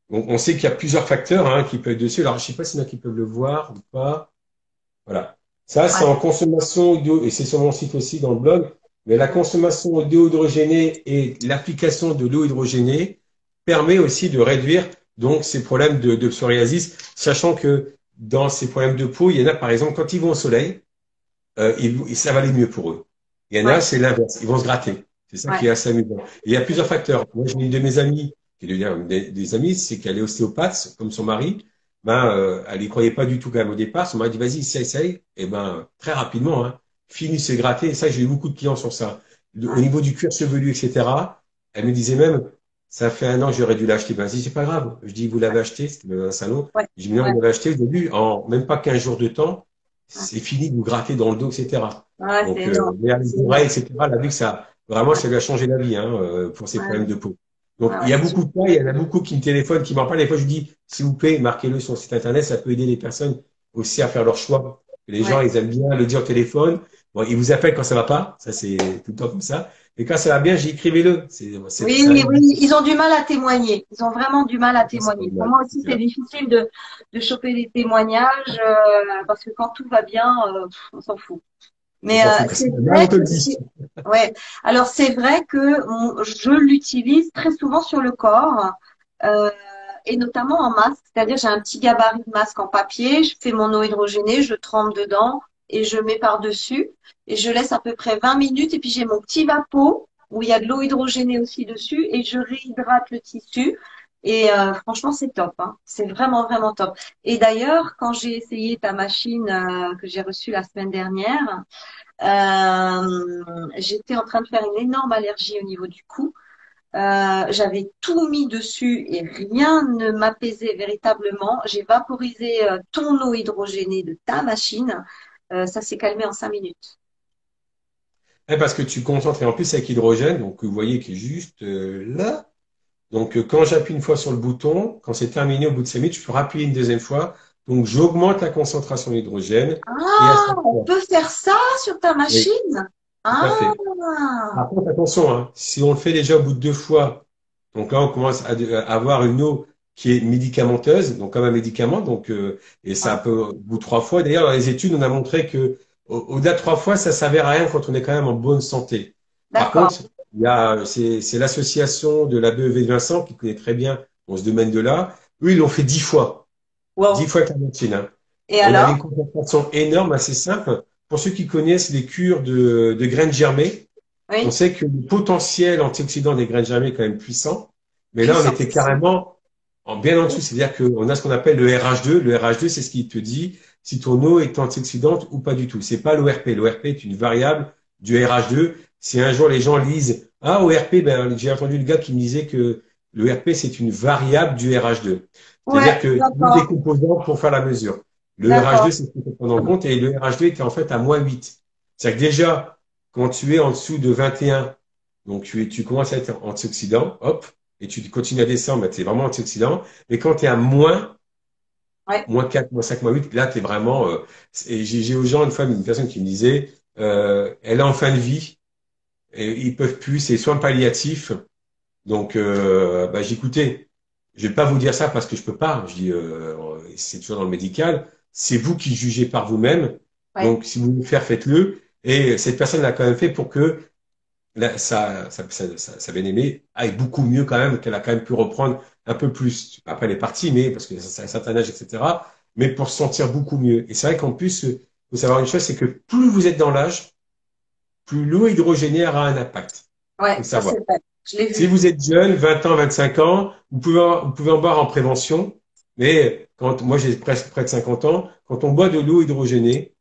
on sait qu'il y a plusieurs facteurs hein, qui peuvent être dessus. Alors, je sais pas s'il y en a qui peuvent le voir ou pas. Voilà. Ça, c'est Ouais. en consommation d'eau, et c'est sur mon site aussi dans le blog, mais la consommation d'eau hydrogénée et l'application de l'eau hydrogénée permet aussi de réduire donc ces problèmes de psoriasis, sachant que dans ces problèmes de peau, il y en a par exemple quand ils vont au soleil, ça va aller mieux pour eux. Il y en a, Ouais. c'est l'inverse, ils vont se gratter. C'est ça qui Ouais. est assez amusant. Et il y a plusieurs facteurs. Moi, j'ai une de mes amies, qui est devient des amis, c'est qu'elle est ostéopathe, comme son mari. Ben, elle y croyait pas du tout quand même au départ. Son mari dit, vas-y, essaye. Et ben, très rapidement, hein, fini de se gratter. Et ça, j'ai eu beaucoup de clients sur ça. Au Ouais. niveau du cuir chevelu, etc., elle me disait même, ça fait 1 an que j'aurais dû l'acheter. Ben, si, c'est pas grave. Je dis, vous l'avez acheté, c'était dans un salon. Ouais. Je dis, non, Ouais. vous l'avez acheté au début, en même pas 15 jours de temps Ouais. c'est fini de vous gratter dans le dos, etc. Ouais, c'est Donc, énorme. derrière les C'est oreilles, énorme. etc., elle a vu que ça, vraiment, Ouais. ça lui a changé la vie, hein, pour ses Ouais. problèmes de peau. Donc, Ouais, il ouais, y a c'est sûr. beaucoup de cas, il y en a beaucoup qui me téléphonent, qui m'en parlent. Des fois, je dis, s'il vous plaît, marquez-le sur le site internet, ça peut aider les personnes aussi à faire leur choix. Les gens, Ouais. ils aiment bien le dire au téléphone. Bon, ils vous appellent quand ça va pas, ça c'est tout le temps comme ça. Et quand ça va bien, j'écrivez-le. Oui, Ça oui, aide oui, beaucoup. ils ont du mal à témoigner. Ils ont vraiment du mal à Ça, c'est témoigner. Pour normal. moi aussi, c'est difficile de choper des témoignages parce que quand tout va bien, on s'en fout. On Mais s'en fout. c'est Là, on vrai te que le dit. ouais. Alors c'est vrai que je l'utilise très souvent sur le corps euh, et notamment en masque. C'est-à-dire j'ai un petit gabarit de masque en papier. Je fais mon eau hydrogénée, je trempe dedans et je mets par-dessus et je laisse à peu près 20 minutes. Et puis j'ai mon petit vapeau où il y a de l'eau hydrogénée aussi dessus et je réhydrate le tissu. Et franchement, c'est top, hein. C'est vraiment, vraiment top. Et d'ailleurs, quand j'ai essayé ta machine que j'ai reçue la semaine dernière, j'étais en train de faire une énorme allergie au niveau du cou. J'avais tout mis dessus et rien ne m'apaisait véritablement. J'ai vaporisé ton eau hydrogénée de ta machine. Ça s'est calmé en 5 minutes. Parce que tu concentres, et en plus avec hydrogène, donc vous voyez qui est juste là. Donc quand j'appuie une fois sur le bouton, quand c'est terminé au bout de 5 minutes, je peux rappuyer une deuxième fois. Donc j'augmente la concentration d'hydrogène et à Ah, chaque on fois. peut faire ça sur ta Oui, machine? tout à Ah, fait. Par contre, attention, hein, si on le fait déjà au bout de 2 fois, donc là on commence à avoir une eau qui est médicamenteuse, donc comme un médicament, donc et ça ouais, peut au bout de 3 fois. D'ailleurs, dans les études, on a montré que au-delà de 3 fois, ça s'avère à rien quand on est quand même en bonne santé. Par d'accord. contre, c'est l'association de la BEV de Vincent qui connaît très bien dans ce domaine-là. Eux, ils l'ont fait 10 fois. dix Wow. fois avec la médecine, hein. Et On avait une alors? concentration énorme, assez simple. Pour ceux qui connaissent les cures de graines germées, on Oui, sait que le potentiel antioxydant des graines germées est quand même puissant. Mais là, on puissant. était carrément, bien en dessous, c'est-à-dire qu'on a ce qu'on appelle le RH2. Le RH2, c'est ce qui te dit si ton eau est antioxydante ou pas du tout. C'est pas l'ORP. L'ORP est une variable du RH2. Si un jour les gens lisent, ah, ORP, ben, j'ai entendu le gars qui me disait que le RP, c'est une variable du RH2. C'est-à-dire Ouais, que une des d'accord, composants pour faire la mesure. Le RH2, d'accord. c'est ce qu'il faut prendre en compte et le RH2 était en fait à -8. C'est-à-dire que déjà, quand tu es en dessous de 21, donc tu commences à être antioxydant, hop, et tu continues à descendre, tu es vraiment antioxydant. Mais quand tu es à Ouais, -4, -5, -8, là, tu es vraiment. Et j'ai aux gens une personne qui me disait, elle est en fin de vie, et ils peuvent plus, c'est soins palliatifs. Donc, bah, j'écoutais, je vais pas vous dire ça parce que je peux pas. Je dis, c'est toujours dans le médical. C'est vous qui jugez par vous-même. ouais, Donc, si vous voulez le faire, faites-le. Et cette personne l'a quand même fait pour que sa bien-aimée aille beaucoup mieux quand même, qu'elle a quand même pu reprendre un peu plus. Après, elle est partie, mais parce que c'est un certain âge, etc. Mais pour se sentir beaucoup mieux. Et c'est vrai qu'en plus, faut savoir une chose, c'est que plus vous êtes dans l'âge, plus l'eau hydrogénée aura un impact. Faut ouais, le ça savoir. c'est vrai. Je l'ai Si vu. vous êtes jeune, 20 ans, 25 ans, vous pouvez en boire en prévention. Mais quand, moi, j'ai presque près de 50 ans, quand on boit de l'eau hydrogénée,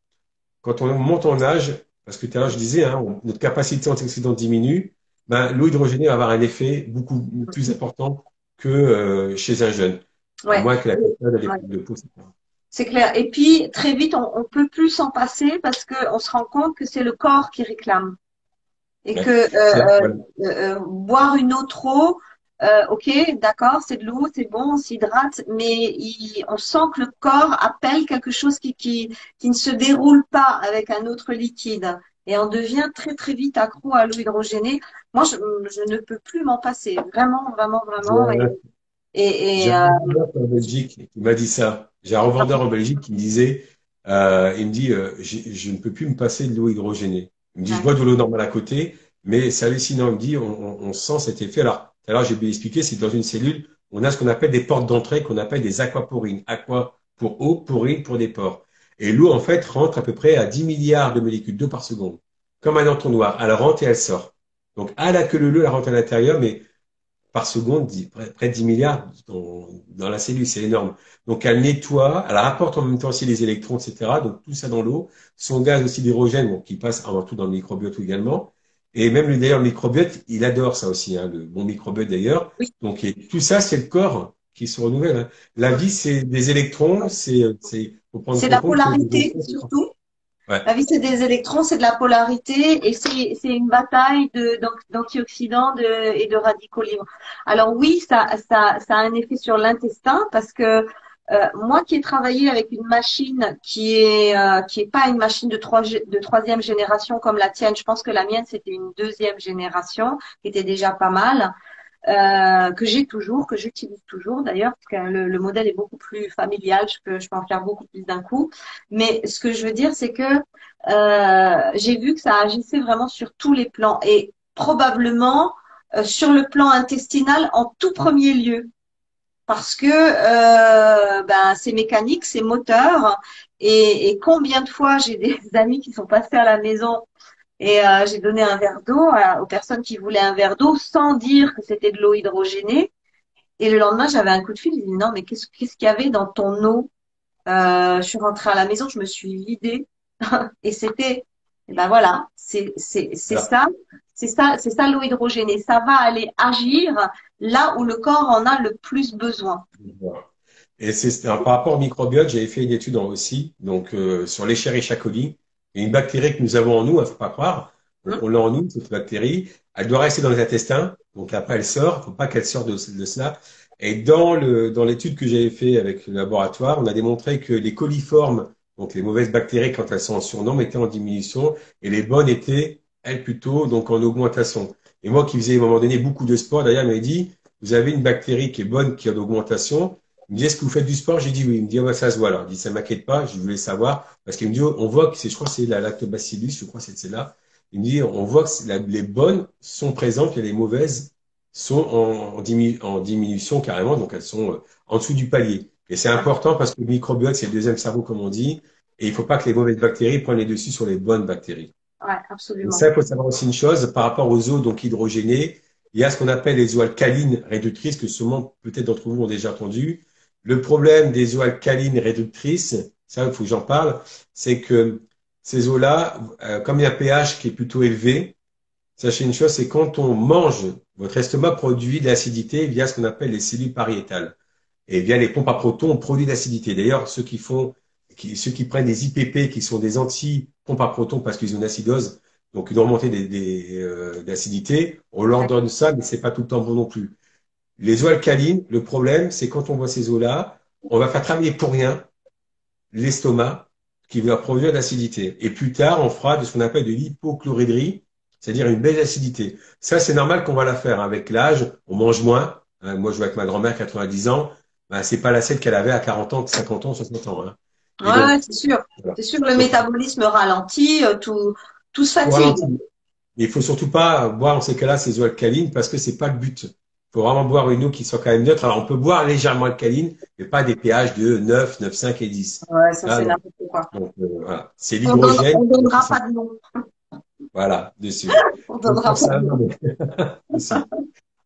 quand on monte en âge, parce que tout à l'heure, je disais, hein, notre capacité antioxydante diminue, ben, l'eau hydrogénée va avoir un effet beaucoup plus important que chez un jeune. À Ouais. moins que la personne ait des Ouais. problèmes de peau, etc. C'est clair. Et puis, très vite, on peut plus s'en passer parce qu'on se rend compte que c'est le corps qui réclame. Et que Ouais. Voilà. boire une eau trop, ok, d'accord, c'est de l'eau, c'est bon, on s'hydrate, mais on sent que le corps appelle quelque chose qui ne se déroule pas avec un autre liquide. Et on devient très très vite accro à l'eau hydrogénée. Moi, je ne peux plus m'en passer, vraiment, vraiment, vraiment. J'ai Et un revendeur en Belgique qui m'a dit ça. J'ai un revendeur en Belgique qui me disait, il me dit, je ne peux plus me passer de l'eau hydrogénée. Il me dit, je ouais, bois de l'eau normale à côté, mais c'est hallucinant. Il me dit, on sent cet effet. Alors, tout à l'heure, j'ai bien expliqué, c'est que dans une cellule, on a ce qu'on appelle des portes d'entrée, qu'on appelle des aquaporines. Aqua pour eau, porine pour des pores. Et l'eau, en fait, rentre à peu près à 10 milliards de molécules d'eau par seconde. Comme un entonnoir. Elle rentre et elle sort. Donc, à la queue leu, elle rentre à l'intérieur, mais par seconde, près de 10 milliards dans la cellule, c'est énorme. Donc elle nettoie, elle rapporte en même temps aussi les électrons, etc. Donc tout ça dans l'eau, son gaz aussi d'hydrogène, bon, qui passe avant tout dans le microbiote également. Et même d'ailleurs le microbiote, il adore ça aussi, hein, le bon microbiote d'ailleurs. oui. Donc tout ça, c'est le corps qui se renouvelle, hein. La vie, c'est des électrons, faut prendre C'est en la compte que les polarité, électrons, surtout. ouais, La vie, c'est des électrons, c'est de la polarité et c'est une bataille d'antioxydants et de radicaux libres. Alors oui, ça a un effet sur l'intestin parce que moi qui ai travaillé avec une machine qui est pas une machine de troisième génération comme la tienne, je pense que la mienne c'était une deuxième génération qui était déjà pas mal que j'ai toujours, que j'utilise toujours d'ailleurs, parce que le modèle est beaucoup plus familial, je peux en faire beaucoup plus d'un coup. Mais ce que je veux dire, c'est que j'ai vu que ça agissait vraiment sur tous les plans et probablement sur le plan intestinal en tout premier lieu. Parce que ben, c'est mécanique, c'est moteur, et combien de fois j'ai des amis qui sont passés à la maison et j'ai donné un verre d'eau aux personnes qui voulaient un verre d'eau sans dire que c'était de l'eau hydrogénée. Et le lendemain, j'avais un coup de fil. Il dit non, mais qu'est-ce qu'il y avait dans ton eau? Je suis rentrée à la maison, je me suis vidée et c'était, et ben voilà, voilà. c'est ça l'eau hydrogénée. Ça va aller agir là où le corps en a le plus besoin. Voilà. Et par rapport au microbiote, j'avais fait une étude aussi, donc sur l'Escherichia coli, une bactérie que nous avons en nous, il faut pas croire. Donc Hein. on l'a en nous, cette bactérie. Elle doit rester dans les intestins. Donc après, elle sort. Il faut pas qu'elle sorte de cela. Et dans l'étude que j'avais fait avec le laboratoire, on a démontré que les coliformes, donc les mauvaises bactéries quand elles sont en surnombre, étaient en diminution et les bonnes étaient, elles plutôt, donc en augmentation. Et moi qui faisais à un moment donné beaucoup de sport, d'ailleurs, il m'a dit, vous avez une bactérie qui est bonne, qui est en augmentation. Il me dit, est-ce que vous faites du sport? J'ai dit oui. Il me dit, ah bah, ça se voit là. Il dit, ça m'inquiète pas, je voulais savoir. Parce qu'il me dit, on voit que c'est, je crois que c'est la lactobacillus, je crois que c'est celle-là. Il me dit, on voit que les bonnes sont présentes et les mauvaises sont en diminution carrément, donc elles sont en dessous du palier. Et c'est important parce que le microbiote, c'est le deuxième cerveau, comme on dit, et il faut pas que les mauvaises bactéries prennent les dessus sur les bonnes bactéries. Ouais, Et absolument. ça, il faut savoir aussi une chose par rapport aux eaux donc hydrogénées. Il y a ce qu'on appelle les eaux alcalines réductrices, que sûrement peut-être d'entre vous ont déjà entendu. Le problème des eaux alcalines réductrices, ça, il faut que j'en parle, c'est que ces eaux-là, comme il y a un pH qui est plutôt élevé, sachez une chose, c'est quand on mange, votre estomac produit de l'acidité via ce qu'on appelle les cellules pariétales. Et via les pompes à protons, on produit de l'acidité. D'ailleurs, ceux qui prennent des IPP, qui sont des anti-pompes à protons parce qu'ils ont une acidose, donc une remontée d'acidité, on leur donne ça, mais c'est pas tout le temps bon non plus. Les eaux alcalines, le problème, c'est quand on boit ces eaux-là, on va faire travailler pour rien l'estomac qui va produire de l'acidité. Et plus tard, on fera de ce qu'on appelle de l'hypochloridrie, c'est-à-dire une baisse d'acidité. Ça, c'est normal qu'on va la faire. Avec l'âge, on mange moins. Moi, je vois avec ma grand-mère, 90 ans, ben, c'est pas l'assiette qu'elle avait à 40 ans, 50 ans, 60 ans. Hein. Et donc, Ouais, c'est sûr. voilà. C'est sûr, le Donc, métabolisme ralentit, tout se faut fatigue. ralentir. Il faut surtout pas boire en ces cas-là ces eaux alcalines parce que c'est pas le but. Il faut vraiment boire une eau qui soit quand même neutre. Alors, on peut boire légèrement alcaline, mais pas des pH de 9, 9, 5 et 10. Ouais, ça Là, c'est non. n'importe quoi. Donc, voilà. C'est l'hydrogène. On donnera pas de nom. Voilà, dessus. On Donc, donnera pour pas ça, de non, nom. dessus.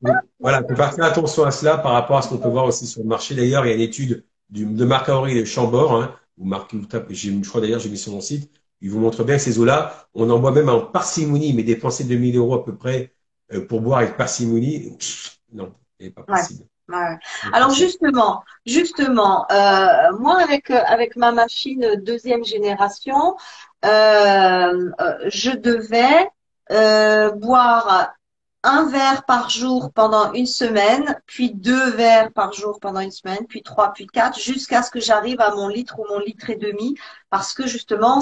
Donc, voilà, il faut faire très attention à cela par rapport à ce qu'on peut voir aussi sur le marché. D'ailleurs, il y a une étude de Marc-Henri et Chambord, hein, où Marc, je crois d'ailleurs, j'ai mis sur mon site, il vous montre bien que ces eaux-là, on en boit même en parcimonie, mais dépenser 2 000 € à peu près pour boire avec parcimonie, non, c'est pas Ouais. possible. Ouais. C'est pas Alors possible. justement, moi avec ma machine deuxième génération, je devais boire un verre par jour pendant une semaine, puis 2 verres par jour pendant une semaine, puis 3, puis 4, jusqu'à ce que j'arrive à mon litre ou mon litre et demi, parce que justement,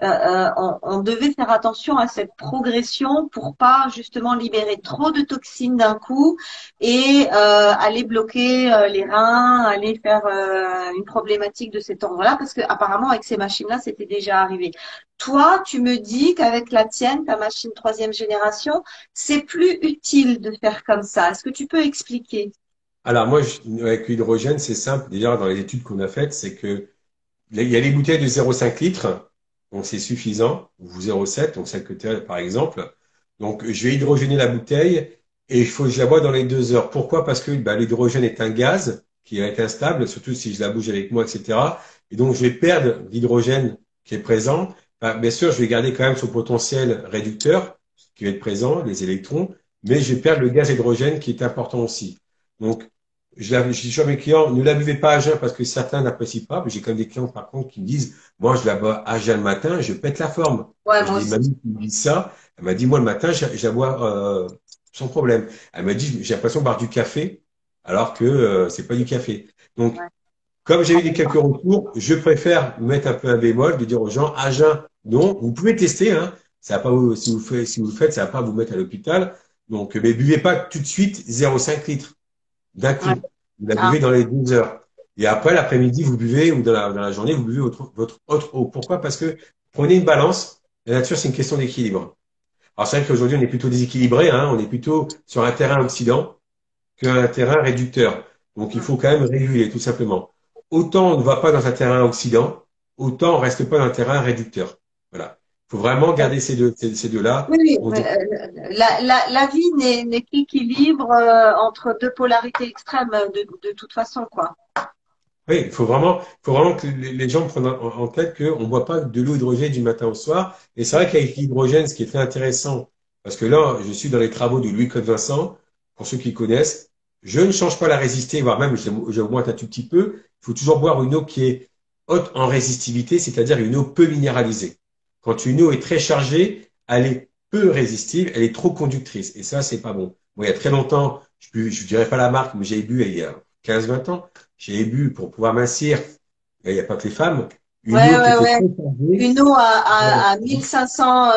on devait faire attention à cette progression pour pas justement libérer trop de toxines d'un coup et aller bloquer les reins, aller faire une problématique de cet ordre-là, parce que apparemment avec ces machines-là, c'était déjà arrivé. Toi, tu me dis qu'avec la tienne, ta machine troisième génération, c'est plus utile de faire comme ça. Est-ce que tu peux expliquer? Alors, moi, avec l'hydrogène, c'est simple. Déjà, dans les études qu'on a faites, c'est que il y a les bouteilles de 0,5 litres, donc c'est suffisant, ou 0,7, donc celle que tu as par exemple. Donc je vais hydrogéner la bouteille et il faut que je la bois dans les 2 heures. Pourquoi? Parce que bah, l'hydrogène est un gaz qui va être instable, surtout si je la bouge avec moi, etc. Et donc je vais perdre l'hydrogène qui est présent. Bah, bien sûr, je vais garder quand même son potentiel réducteur qui va être présent, les électrons, mais je vais perdre le gaz hydrogène qui est important aussi. Donc je dis toujours à mes clients, ne la buvez pas à jeun parce que certains n'apprécient pas. Mais j'ai quand même des clients, par contre, qui me disent, moi, je la bois à jeun le matin, je pète la forme. Ouais, Et je moi dis, aussi. mamie, qui me dit ça, elle m'a dit, moi, le matin, je la bois sans problème. Elle m'a dit, j'ai l'impression de boire du café, alors que c'est pas du café. Donc, Ouais. comme j'ai eu des quelques retours, je préfère mettre un peu un bémol, de dire aux gens, à jeun, non, vous pouvez tester, hein. Ça va pas si vous le faites, ça va pas vous mettre à l'hôpital. Donc, mais buvez pas tout de suite 0,5 litres d'un Ouais. coup. Vous la Ah, buvez dans les 12 heures. Et après, l'après-midi, vous buvez, ou dans la journée, vous buvez votre autre eau. Pourquoi? Parce que prenez une balance. La nature, c'est une question d'équilibre. Alors, c'est vrai qu'aujourd'hui, on est plutôt déséquilibré, hein. On est plutôt sur un terrain oxydant qu'un terrain réducteur. Donc, il mm. faut quand même réguler, tout simplement. Autant on ne va pas dans un terrain oxydant, autant on reste pas dans un terrain réducteur. Voilà. Il faut vraiment garder ces deux-là. Oui, oui, On mais, dit, la vie n'est qu'équilibre entre deux polarités extrêmes de toute façon, quoi. oui, il faut vraiment que les gens prennent en tête qu'on ne boit pas de l'eau hydrogène du matin au soir. Et c'est vrai qu'avec l'hydrogène, ce qui est très intéressant, parce que là, je suis dans les travaux de Louis-Claude Vincent, pour ceux qui connaissent, je ne change pas la résistivité, voire même j'augmente un tout petit peu. Il faut toujours boire une eau qui est haute en résistivité, c'est-à-dire une eau peu minéralisée. Quand une eau est très chargée, elle est peu résistive, elle est trop conductrice. Et ça, c'est pas bon. Moi, il y a très longtemps, je dirais pas la marque, mais j'ai bu il y a 15, 20 ans. J'ai bu pour pouvoir mincir, il n'y a pas que les femmes, une Ouais, eau qui ouais, était ouais. très chargée. Une eau Ouais. à 1500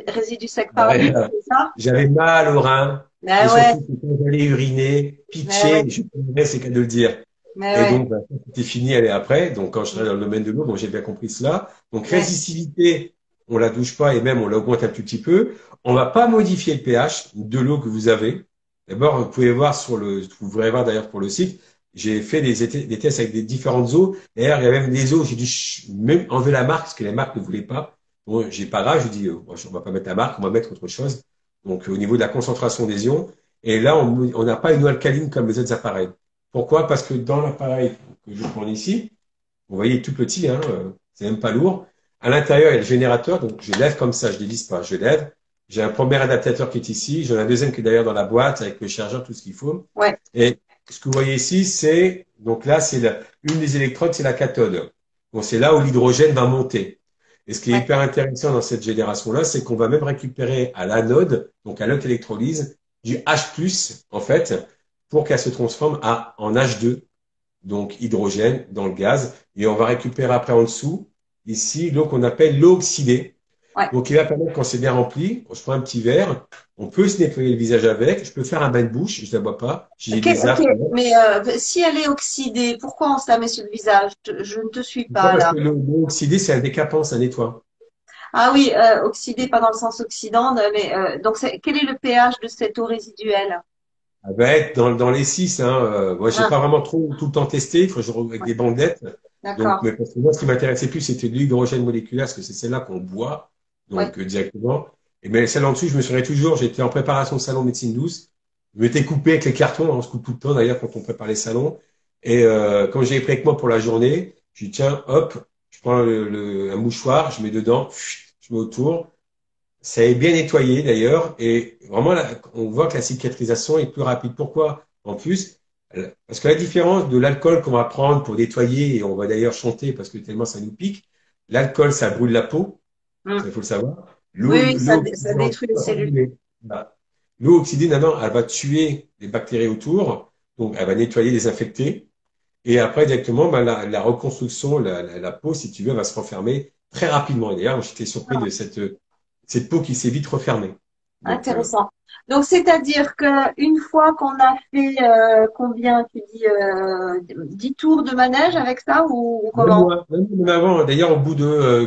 résidus secs par litre, J'avais c'est ça? j'avais mal au rein et Mais ouais, surtout que quand j'allais uriner, mais ouais, pitcher, je pleurais, c'est qu'à de le dire. mais Et ouais, donc, bah, ça, c'était fini, elle est après. Donc, quand je travaille dans le domaine de l'eau, bon, j'ai bien compris cela. Donc, ouais. résistivité, on la touche pas et même on l'augmente un tout petit peu. On va pas modifier le pH de l'eau que vous avez. D'abord, vous pouvez voir vous pourrez voir d'ailleurs pour le site, j'ai fait des tests avec des différentes eaux. D'ailleurs, il y a même des eaux, j'ai dû même enlever la marque parce que la marque ne voulait pas. Bon, j'ai pas grave, je dis, on va pas mettre la marque, on va mettre autre chose. Donc, au niveau de la concentration des ions. Et là, on n'a pas une eau alcaline comme les autres appareils. Pourquoi? Parce que dans l'appareil que je prends ici, vous voyez tout petit, hein, c'est même pas lourd. À l'intérieur, il y a le générateur, donc je lève comme ça, je dévisse pas, je lève. J'ai un premier adaptateur qui est ici, j'en ai un deuxième qui est d'ailleurs dans la boîte avec le chargeur, tout ce qu'il faut. Ouais. Et ce que vous voyez ici, c'est donc là, une des électrodes, c'est la cathode. Bon, c'est là où l'hydrogène va monter. Et ce qui est Ouais. hyper intéressant dans cette génération-là, c'est qu'on va même récupérer à l'anode, donc à l'auto-électrolyse, du H+, en fait, pour qu'elle se transforme en H2, donc hydrogène dans le gaz. Et on va récupérer après en dessous, ici, l'eau qu'on appelle l'eau oxydée. Ouais. Donc, il va permettre, quand c'est bien rempli, je prends un petit verre, on peut se nettoyer le visage avec, je peux faire un bain de bouche, je ne la bois pas, j'ai Ok, des ok. arcs. Mais si elle est oxydée, pourquoi on se la met sur le visage? Je ne te suis Pourquoi? pas Parce là. que l'eau oxydée, c'est un décapant, ça nettoie. Ah oui, oxydée, pas dans le sens oxydant, mais donc quel est le pH de cette eau résiduelle? Elle va être dans les 6. Hein. Moi, j'ai Ah, pas vraiment trop tout le temps testé, il faut que avec ouais, des bandelettes. Donc, d'accord. mais parce que moi, ce qui m'intéressait plus, c'était de l'hydrogène moléculaire, parce que c'est celle-là qu'on boit, Ouais, donc directement. Et mais celle en dessous, je me souviens toujours, j'étais en préparation de salon de médecine douce. Je m'étais coupé avec les cartons, hein, on se coupe tout le temps d'ailleurs quand on prépare les salons. Et quand j'ai pris avec moi pour la journée, je dis tiens, hop, je prends un mouchoir, je mets dedans, je mets autour. Ça est bien nettoyé d'ailleurs, et vraiment là, on voit que la cicatrisation est plus rapide. Pourquoi? En plus, parce que la différence de l'alcool qu'on va prendre pour nettoyer, et on va d'ailleurs chanter parce que tellement ça nous pique, l'alcool ça brûle la peau, ça il hmm. faut le savoir. Oui, oui, L'eau ça oxydée, on détruit les va pas cellules. brûler. Voilà. L'eau oxydée, maintenant, elle va tuer les bactéries autour, donc elle va nettoyer, désinfecter, et après directement, ben, la reconstruction, la peau, si tu veux, va se refermer très rapidement. Et d'ailleurs, j'étais surpris de cette peau qui s'est vite refermée. Donc, Intéressant. Donc, c'est-à-dire que une fois qu'on a fait combien, tu dis 10 tours de manège avec ça ou même comment? moi, même avant, d'ailleurs, au bout de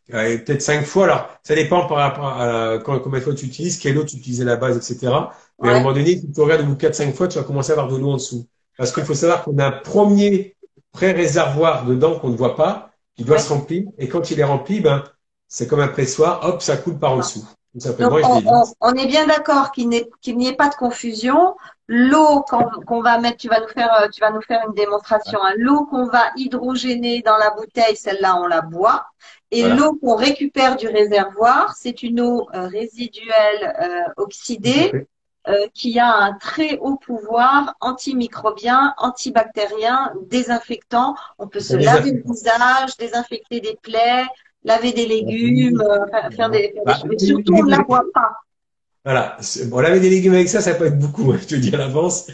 peut-être 5 fois, alors ça dépend par rapport à combien de fois tu utilises, quelle eau tu utilisais à la base, etc. Mais à un Ouais, moment donné, si tu regardes au bout de 4-5 fois, tu vas commencer à avoir de l'eau en dessous. Parce qu'il faut savoir qu'on a un premier pré-réservoir dedans qu'on ne voit pas, qui doit ouais. se remplir. Et quand il est rempli, ben, c'est comme un pressoir, hop, ça coule par en dessous. Tout Donc, simplement, et je l'évite. on est bien d'accord qu'il n'y ait pas de confusion. L'eau qu'on va mettre, tu vas nous faire une démonstration, hein. L'eau qu'on va hydrogéner dans la bouteille, celle-là, on la boit. Et Voilà. l'eau qu'on récupère du réservoir, c'est une eau résiduelle Tout à oxydée fait. qui a un très haut pouvoir antimicrobien, antibactérien, désinfectant. On peut C'est se un laver le désinfectant. visage, désinfecter des plaies, laver des légumes, faire des Bah, choses. Mais surtout, on ne la boit pas. voilà. Bon, laver des légumes avec ça peut être beaucoup, hein, je te le dis à l'avance.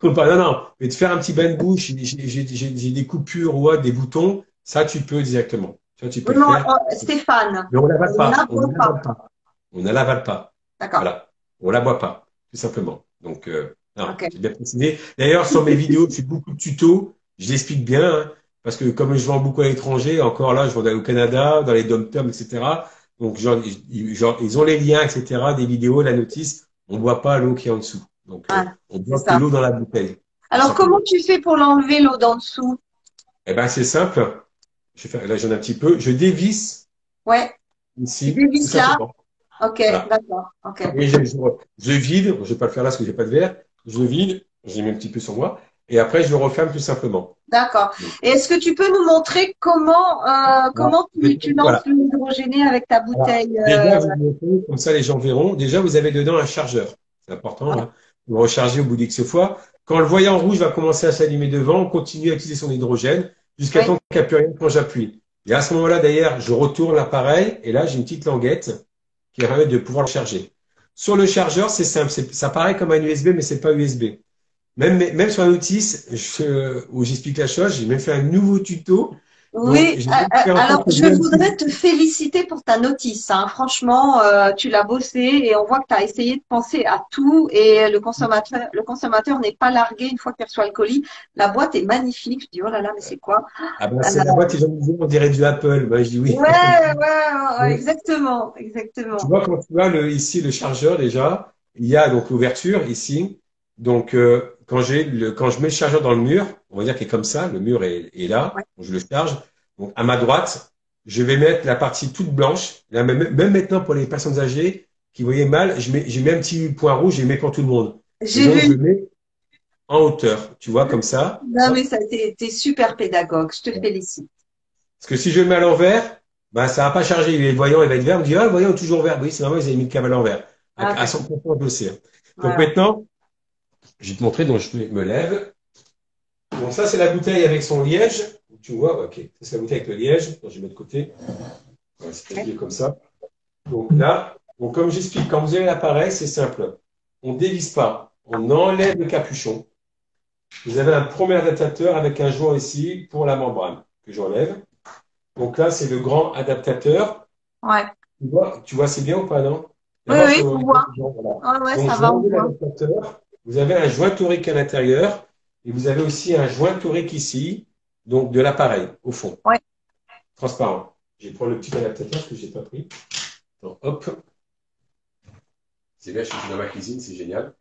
Faut pas. Non, non. Mais de faire un petit bain de bouche, j'ai des coupures ou autre, des boutons, ça, tu peux directement. Ça, tu peux le Non, faire. Stéphane, Mais on ne l'avale on ne pas. la On boit ne pas. l'avale pas. On ne l'avale pas. D'accord. Voilà. On la boit pas. Tout simplement. Donc, non, Ok. j'ai bien précisé. D'ailleurs, sur mes vidéos, je fais beaucoup de tutos. Je l'explique bien, hein, parce que comme je vends beaucoup à l'étranger, encore là, je vends au Canada, dans les dom-toms, etc. Donc, ils ont les liens, etc., des vidéos, la notice. On ne boit pas l'eau qui est en dessous. Donc, Voilà, on c'est boit que ça. l'eau dans la bouteille, tout Alors, comment simplement. tu fais pour l'enlever, l'eau d'en dessous? Eh ben, c'est simple. Là, j'en ai un petit peu. Je dévisse Ouais, tu ici, tout dévisses là. simplement. Ok, Voilà. d'accord. Ok. Et je vide. Je vais pas le faire là parce que j'ai pas de verre. Je le vide. J'ai mis un petit peu sur moi. Et après, je le referme tout simplement. D'accord. Donc, Et est-ce que tu peux nous montrer voilà. comment tu lances Voilà. le hydrogéné avec ta Voilà. bouteille Déjà, je vais vous montrer, comme ça les gens verront. Déjà, vous avez dedans un chargeur. C'est important, ouais, hein. Vous rechargez au bout d'X fois. Quand le voyant rouge va commencer à s'allumer devant, on continue à utiliser son hydrogène jusqu'à oui, temps qu'il n'y a plus rien quand j'appuie. Et à ce moment-là, d'ailleurs, je retourne l'appareil et là, j'ai une petite languette qui permet de pouvoir le charger. Sur le chargeur, c'est simple. Ça paraît comme un USB, mais c'est pas USB. Même sur un outil où j'explique la chose, j'ai même fait un nouveau tuto. Donc, oui. j'ai même fait en Alors, sorte que je même voudrais te féliciter pour ta notice, hein. Franchement, tu l'as bossé et on voit que tu as essayé de penser à tout et le consommateur n'est pas largué une fois qu'il reçoit le colis. La boîte est magnifique. Je dis, oh là là, mais c'est quoi? ah ben, Euh, c'est la boîte, ils ont dit, on dirait du Apple. Ben, je dis ouais, oui. ouais, ouais, ouais, Mais exactement, tu exactement. vois, quand tu vois ici le chargeur déjà, il y a donc l'ouverture ici. Donc, quand je mets le chargeur dans le mur, on va dire qu'il est comme ça, le mur est là, Ouais, je le charge. Donc, à ma droite, je vais mettre la partie toute blanche. Là, même maintenant pour les personnes âgées, qui voyaient mal, j'ai mis un petit point rouge, je le mets pour tout le monde. Et J'ai donc, je vu. le mets en hauteur, tu vois, comme ça. Non, mais Hop. ça, t'es super pédagogue. Je te félicite. Parce que si je le mets à l'envers, ben, ça va pas charger. Les voyants, il va être vert. On me dit, ah, le voyant est toujours vert. Oui, c'est normal, ils avaient mis le câble à l'envers. Ah, À d'accord. 100% dossier. Donc Ouais, maintenant, je vais te montrer, donc je me lève. Donc ça, c'est la bouteille avec son liège. Tu vois, ok. Ça, c'est la bouteille avec le liège. Donc, je vais mettre de côté. Ouais, c'est ouais. habillé comme ça. Donc là, donc comme j'explique, quand vous avez l'appareil, c'est simple. On dévisse pas. On enlève le capuchon. Vous avez un premier adaptateur avec un joint ici pour la membrane que j'enlève. Donc là, c'est le grand adaptateur. Ouais. Tu vois, c'est bien ou pas, non? Oui, D'abord, oui, on voit. voilà. Ouais, ouais, Donc, ça je vais va, on enlever voit. l'adaptateur. Vous avez un joint torique à l'intérieur et vous avez aussi un joint torique ici, donc de l'appareil, au fond, Ouais. transparent. Je vais prendre le petit adaptateur parce que je n'ai pas pris. Donc, hop, c'est bien, je suis dans ma cuisine, c'est génial.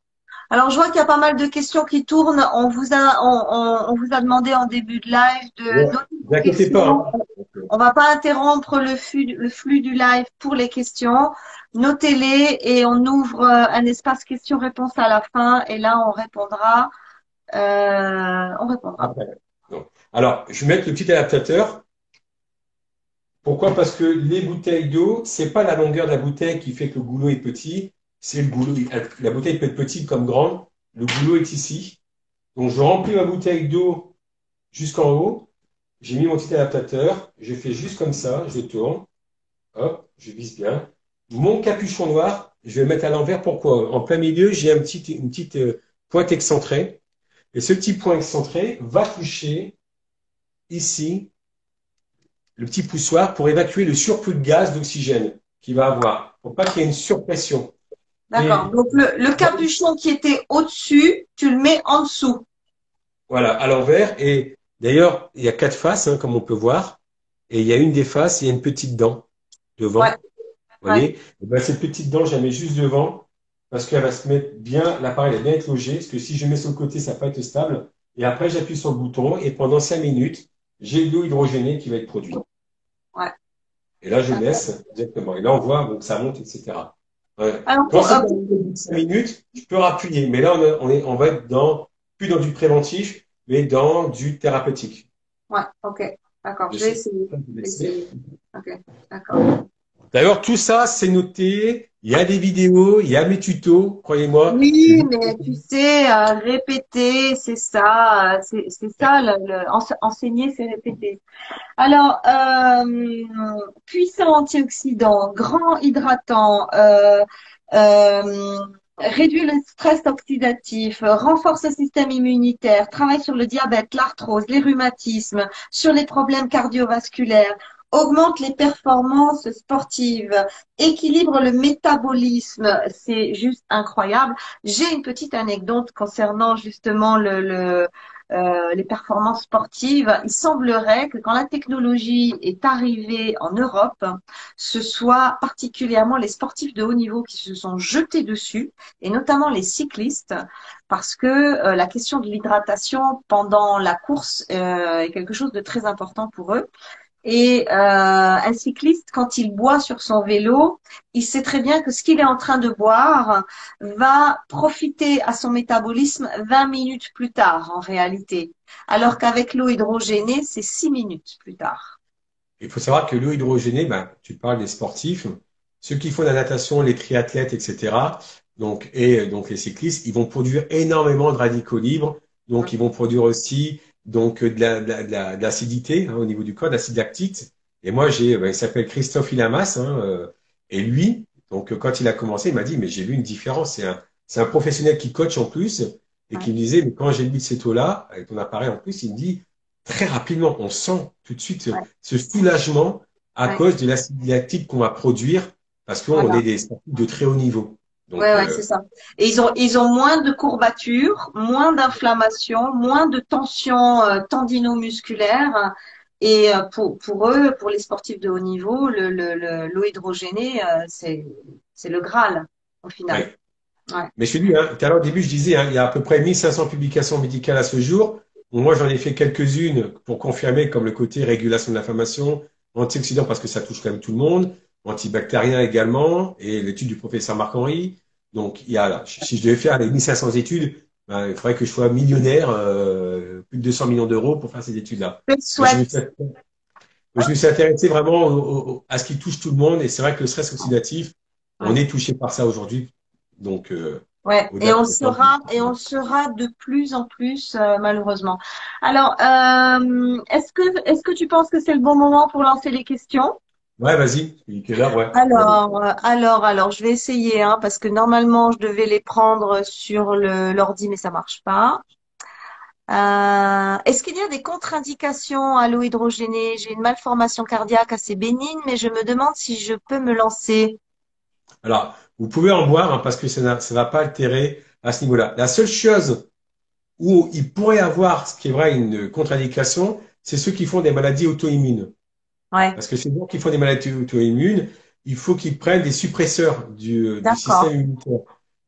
Alors, je vois qu'il y a pas mal de questions qui tournent. On vous a demandé en début de live de Ouais, noter ne vous vos inquiétez pas, questions. hein. Donc, On va pas interrompre le flux du live pour les questions. Notez-les et on ouvre un espace questions-réponses à la fin et là, on répondra. On répondra. après. Donc, alors, je vais mettre le petit adaptateur. Pourquoi? Parce que les bouteilles d'eau, c'est pas la longueur de la bouteille qui fait que le goulot est petit, c'est le goulot. La bouteille peut être petite comme grande. Le goulot est ici. Donc, je remplis ma bouteille d'eau jusqu'en haut. J'ai mis mon petit adaptateur. Je fais juste comme ça. Je tourne. Hop, je visse bien. Mon capuchon noir, je vais le mettre à l'envers. Pourquoi? En plein milieu, j'ai une petite pointe excentrée. Et ce petit point excentré va toucher ici le petit poussoir pour évacuer le surplus de gaz d'oxygène qu'il va avoir, pour pas qu'il y ait une surpression. D'accord. Et Donc, le capuchon qui était au-dessus, tu le mets en dessous. voilà, à l'envers. Et d'ailleurs, il y a quatre faces, hein, comme on peut voir. Et il y a une des faces, il y a une petite dent Ouais, devant. Vous ouais. voyez? Et ben, cette petite dent, je la mets juste devant parce qu'elle va se mettre bien, l'appareil va bien être logé. Parce que si je mets sur le côté, ça va pas être stable. Et après, j'appuie sur le bouton et pendant 5 minutes, j'ai de l'eau hydrogénée qui va être produite. Ouais. Et là, je D'accord. laisse directement. Et là, on voit donc ça monte, etc. Ouais. Alors, Quand c'est dans au bout de 5 minutes, je peux rappuyer. Mais là, on va être plus dans du préventif, mais dans du thérapeutique. ouais, ok. D'accord. Je Je vais sais. essayer. Je vais Je vais laisser. essayer. Ok. D'accord. D'ailleurs, tout ça, c'est noté. Il y a des vidéos, il y a mes tutos, croyez-moi. Oui, mais tu sais, répéter, c'est ça, c'est ça, enseigner, c'est répéter. Alors, puissant antioxydant, grand hydratant, euh, réduit le stress oxydatif, renforce le système immunitaire, travaille sur le diabète, l'arthrose, les rhumatismes, sur les problèmes cardiovasculaires, augmente les performances sportives, équilibre le métabolisme, c'est juste incroyable. J'ai une petite anecdote concernant justement les performances sportives. Il semblerait que quand la technologie est arrivée en Europe, ce soit particulièrement les sportifs de haut niveau qui se sont jetés dessus, et notamment les cyclistes, parce que la question de l'hydratation pendant la course est quelque chose de très important pour eux. Et un cycliste, quand il boit sur son vélo, il sait très bien que ce qu'il est en train de boire va profiter à son métabolisme 20 minutes plus tard, en réalité. Alors qu'avec l'eau hydrogénée, c'est 6 minutes plus tard. Il faut savoir que l'eau hydrogénée, ben, tu parles des sportifs, ceux qui font la natation, les triathlètes, etc. Donc les cyclistes, ils vont produire énormément de radicaux libres. Donc ils vont produire aussi de l'acidité hein, au niveau du corps, de l'acide lactique. Et moi il s'appelle Christophe Ilamas, hein, et lui, quand il a commencé, il m'a dit mais j'ai vu une différence. C'est un professionnel qui coach en plus et Ouais, qui me disait mais quand j'ai bu de cette eau-là avec ton appareil en plus, il me dit très rapidement, on sent tout de suite ouais, ce soulagement à ouais. cause de l'acide lactique qu'on va produire parce qu'on est Voilà. des sportifs de très haut niveau. Ouais, Donc, ouais, c'est ça. Et ils ont moins de courbatures, moins d'inflammation, moins de tension tendino-musculaire. Et pour eux, pour les sportifs de haut niveau, l'eau hydrogénée, c'est le Graal, au final. ouais. Ouais, Mais je te dis, hein, tout à l'heure, au début, je disais, hein, il y a à peu près 1500 publications médicales à ce jour. Bon, moi, j'en ai fait quelques-unes pour confirmer, comme le côté régulation de l'inflammation, antioxydant parce que ça touche quand même tout le monde, antibactérien également, et l'étude du professeur Marc-Henri. Donc, si je devais faire les 1500 études, ben, il faudrait que je sois millionnaire, plus de 200 millions d'euros pour faire ces études-là. Je le Mais souhaite. je me suis intéressé vraiment à ce qui touche tout le monde, et c'est vrai que le stress oxydatif, on Ouais. est touché par ça aujourd'hui. Donc, Ouais, au-delà de et on le sera de plus en plus, malheureusement. Alors, est-ce que tu penses que c'est le bon moment pour lancer les questions? Ouais, vas-y. Il est quelle heure? Ouais. Vas-y. Alors, je vais essayer, hein, parce que normalement, je devais les prendre sur l'ordi, mais ça marche pas. Est-ce qu'il y a des contre-indications à l'eau hydrogénée? J'ai une malformation cardiaque assez bénigne, mais je me demande si je peux me lancer. Alors, vous pouvez en boire, hein, parce que ça va pas altérer à ce niveau-là. La seule chose où il pourrait avoir, ce qui est vrai, une contre-indication, c'est ceux qui font des maladies auto-immunes. Ouais, Parce que ces gens qui font des maladies auto-immunes, il faut qu'ils prennent des suppresseurs du d'accord. système immunitaire.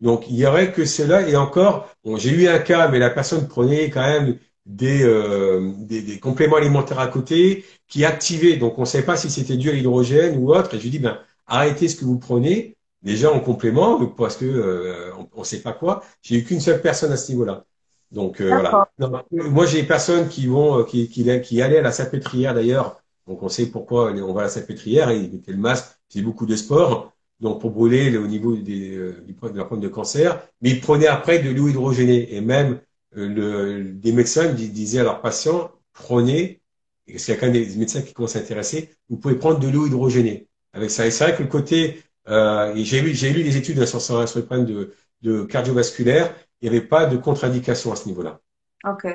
Donc, il y aurait que cela. Et encore, bon, j'ai eu un cas, mais la personne prenait quand même des compléments alimentaires à côté qui activaient. Donc, on ne savait pas si c'était dû à l'hydrogène ou autre. Et je lui dis, ben, arrêtez ce que vous prenez, déjà en complément, parce que on ne sait pas quoi. J'ai eu qu'une seule personne à ce niveau-là. Donc, voilà. D'accord. Non, moi, j'ai des personnes qui vont, qui allaient à la salpêtrière d'ailleurs, donc on sait pourquoi on va à la salpêtrière, et ils mettaient le masque, c'est beaucoup de sport, donc pour brûler au niveau de la pointe de cancer, mais ils prenaient après de l'eau hydrogénée. Et même des médecins disaient à leurs patients, prenez, et parce qu'il y a quand même des médecins qui commencent à s'intéresser, vous pouvez prendre de l'eau hydrogénée avec ça. Et c'est vrai que le côté, et j'ai lu des études sur le problème de cardiovasculaire, il n'y avait pas de contre-indication à ce niveau-là. Ok.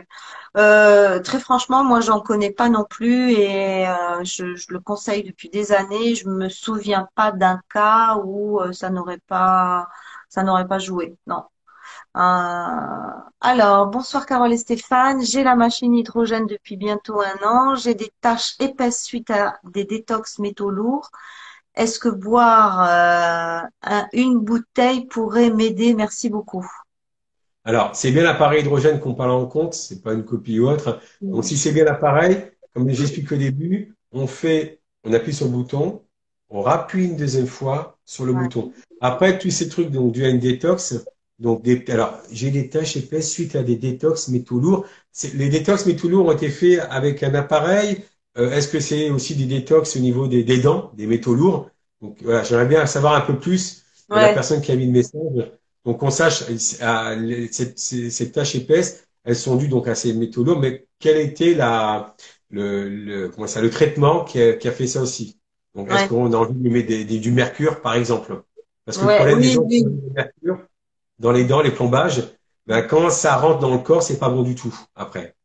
Très franchement, moi, j'en connais pas non plus et je le conseille depuis des années. Je me souviens pas d'un cas où ça n'aurait pas joué. Non. Alors, bonsoir Carole et Stéphane. J'ai la machine hydrogène depuis bientôt un an. J'ai des taches épaisses suite à des détox métaux lourds. Est-ce que boire une bouteille pourrait m'aider? Merci beaucoup. Alors, c'est bien l'appareil hydrogène qu'on parle en compte, c'est pas une copie ou autre. Donc, si c'est bien l'appareil, comme j'explique au début, on appuie sur le bouton, on rappuie une deuxième fois sur le Ouais. bouton. Après, tous ces trucs, donc, dû à une détox, alors, j'ai des taches épaisses suite à des détox métaux lourds. Les détox métaux lourds ont été faits avec un appareil. Est-ce que c'est aussi des détox au niveau des dents, des métaux lourds? Donc, voilà, j'aimerais bien savoir un peu plus de la Ouais. personne qui a mis le message. Donc, qu'on sache, ces taches épaisses, elles sont dues donc à ces métaux lourds, mais quel était comment ça, le traitement qui a fait ça aussi? Donc, est-ce Ouais. qu'on a envie de lui mettre du mercure, par exemple? Parce que le Ouais. problème des Oui, gens qui ont oui. mis du mercure dans les dents, les plombages, ben, quand ça rentre dans le corps, c'est pas bon du tout après.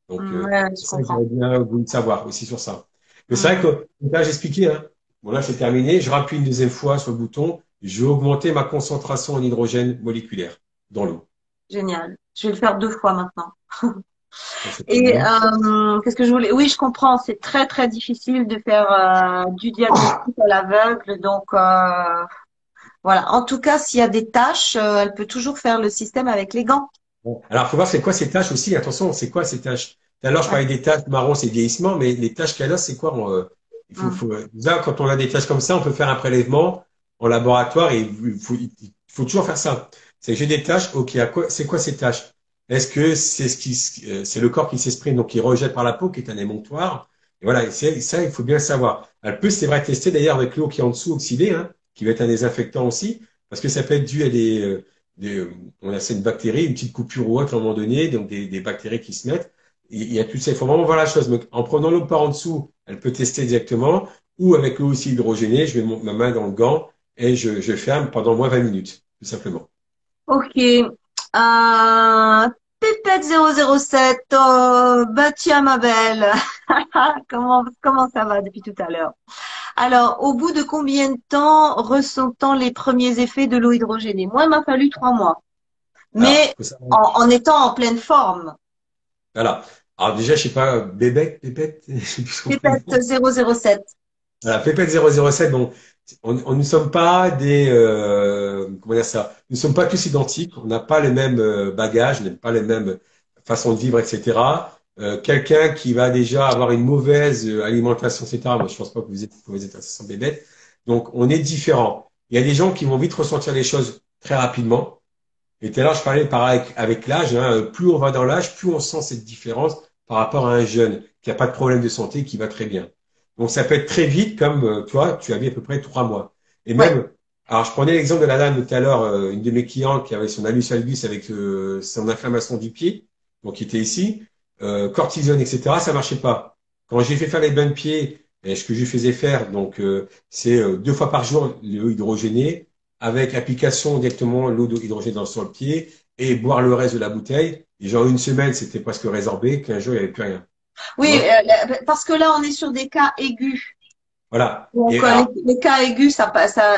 Donc, Ouais, je c'est ça que comprends. j'aurais bien voulu savoir aussi sur ça. Mais c'est vrai Hmm. que, là, j'ai expliqué, hein. Bon, là, c'est terminé. Je rappuie une deuxième fois sur le bouton. Je vais augmenter ma concentration en hydrogène moléculaire dans l'eau. Génial. Je vais le faire 2 fois maintenant. Ça, c'est très Et bien. qu'est-ce que je voulais? Oui, je comprends. C'est très très difficile de faire du diagnostic à l'aveugle. Donc voilà. En tout cas, s'il y a des tâches, elle peut toujours faire le système avec les gants. Bon. Alors, il faut voir c'est quoi ces tâches aussi. Attention, c'est quoi ces tâches? Tout à l'heure, je Ouais. parlais des tâches marron, c'est vieillissement, mais les tâches qu'elle a, c'est quoi? Hmm. Déjà, quand on a des tâches comme ça, on peut faire un prélèvement en laboratoire et il faut toujours faire ça. C'est que j'ai des tâches, ok, c'est quoi ces tâches? Est-ce que c'est le corps qui s'exprime, donc qui rejette par la peau, qui est un émonctoire? Et voilà, et ça, il faut bien le savoir. Elle peut, c'est vrai, tester d'ailleurs avec l'eau qui est en dessous oxydée, hein, qui va être un désinfectant aussi, parce que ça peut être dû à on a cette bactérie, une petite coupure ou autre à un moment donné, donc des bactéries qui se mettent. Il y a tout ça, il faut vraiment voir la chose. Donc, en prenant l'eau par en dessous, elle peut tester directement, ou avec l'eau aussi hydrogénée, je mets ma main dans le gant et je ferme pendant moins 20 minutes, tout simplement. Ok. Pépette 007. Bah tiens ma belle. Comment ça va depuis tout à l'heure? Alors, au bout de combien de temps ressent-on les premiers effets de l'eau hydrogénée? Moi, il m'a fallu 3 mois, Alors, mais faut savoir. en étant en pleine forme. Voilà. Alors déjà, je sais pas, Bébête, je sais plus son Pépette prénom. 007. Voilà, Pépette 007, bon, on ne sommes pas comment dire ça, nous ne sommes pas tous identiques, on n'a pas les mêmes bagages, on n'a pas les mêmes façons de vivre, etc. Quelqu'un qui va déjà avoir une mauvaise alimentation, etc. Moi, je pense pas que vous êtes assistant Bébête. Donc, on est différent. Il y a des gens qui vont vite ressentir les choses très rapidement. Et tout à l'heure, je parlais pareil avec l'âge, hein, plus on va dans l'âge, plus on sent cette différence par rapport à un jeune qui n'a pas de problème de santé, qui va très bien. Donc, ça peut être très vite, comme toi, tu avais à peu près 3 mois. Et Ouais. même, alors je prenais l'exemple de la dame tout à l'heure, une de mes clientes qui avait son hallus valgus avec son inflammation du pied, donc qui était ici, cortisone, etc. Ça marchait pas. Quand j'ai fait faire les bains de pied, et ce que je lui faisais faire, donc c'est 2 fois par jour l'eau hydrogénée, avec application directement l'eau hydrogénée sur le pied et boire le reste de la bouteille. Et genre une semaine, c'était presque résorbé, 15 jours, il n'y avait plus rien. Tu Oui, vois? parce que là, on est sur des cas aigus. Voilà. Donc, Et alors, les cas aigus,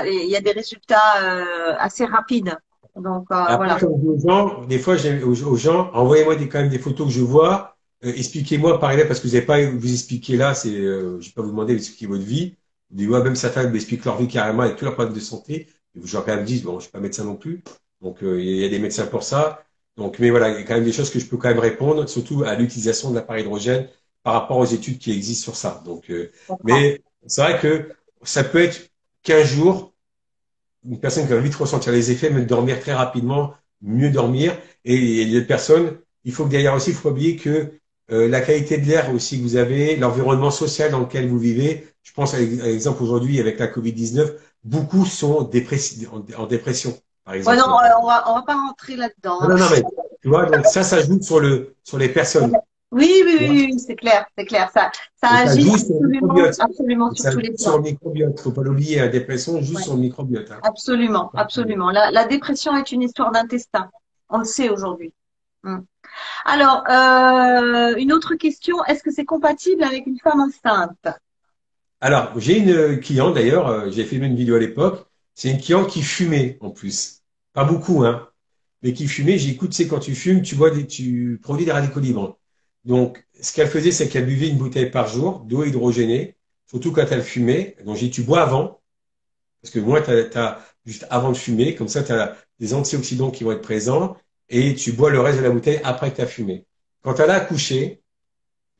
il y a des résultats assez rapides. Donc, après, voilà. comme je dis aux gens, des fois, j'ai aux gens, envoyez-moi quand même des photos que je vois, expliquez-moi par exemple, parce que vous n'avez pas vous expliquer là, je vais pas vous demander d'expliquer votre vie. Des fois, même certains m'expliquent leur vie carrément avec tous leurs problèmes de santé. Et je leur quand même dis, bon, je suis pas médecin non plus. Donc, il y a des médecins pour ça. Donc, mais voilà, il y a quand même des choses que je peux quand même répondre, surtout à l'utilisation de l'appareil hydrogène par rapport aux études qui existent sur ça. Donc, Je comprends. mais c'est vrai que ça peut être 15 jours une personne qui va vite ressentir les effets, même dormir très rapidement, mieux dormir. Et il y a des personnes, il faut que derrière aussi, il faut pas oublier que la qualité de l'air aussi que vous avez, l'environnement social dans lequel vous vivez. Je pense à l'exemple aujourd'hui avec la Covid-19, beaucoup sont en dépression, par Ouais, non, exemple. on va pas rentrer là-dedans, Non, hein. non, non, mais tu vois, donc ça joue sur les personnes. Oui, oui, Tu vois. oui, oui, c'est clair, c'est clair. Ça Et ça agit joue sur le absolument, microbiote. absolument Et sur ça tous joue les sur plans. le microbiote. Faut pas l'oublier, la dépression joue Ouais, sur le microbiote. Hein. absolument, absolument. La dépression est une histoire d'intestin. On le sait aujourd'hui. Mm. Alors, une autre question, est-ce que c'est compatible avec une femme enceinte? Alors, j'ai une cliente d'ailleurs, j'ai fait une vidéo à l'époque, c'est une cliente qui fumait en plus. Pas beaucoup, hein, mais qui fumait. J'ai écouté, c'est quand tu fumes, tu produis des radicaux libres. Donc, ce qu'elle faisait, c'est qu'elle buvait une bouteille par jour d'eau hydrogénée, surtout quand elle fumait. Donc, j'ai dit, tu bois avant, parce que moi, juste avant de fumer, comme ça, tu as des antioxydants qui vont être présents, et tu bois le reste de la bouteille après que tu as fumé. Quand elle a accouché,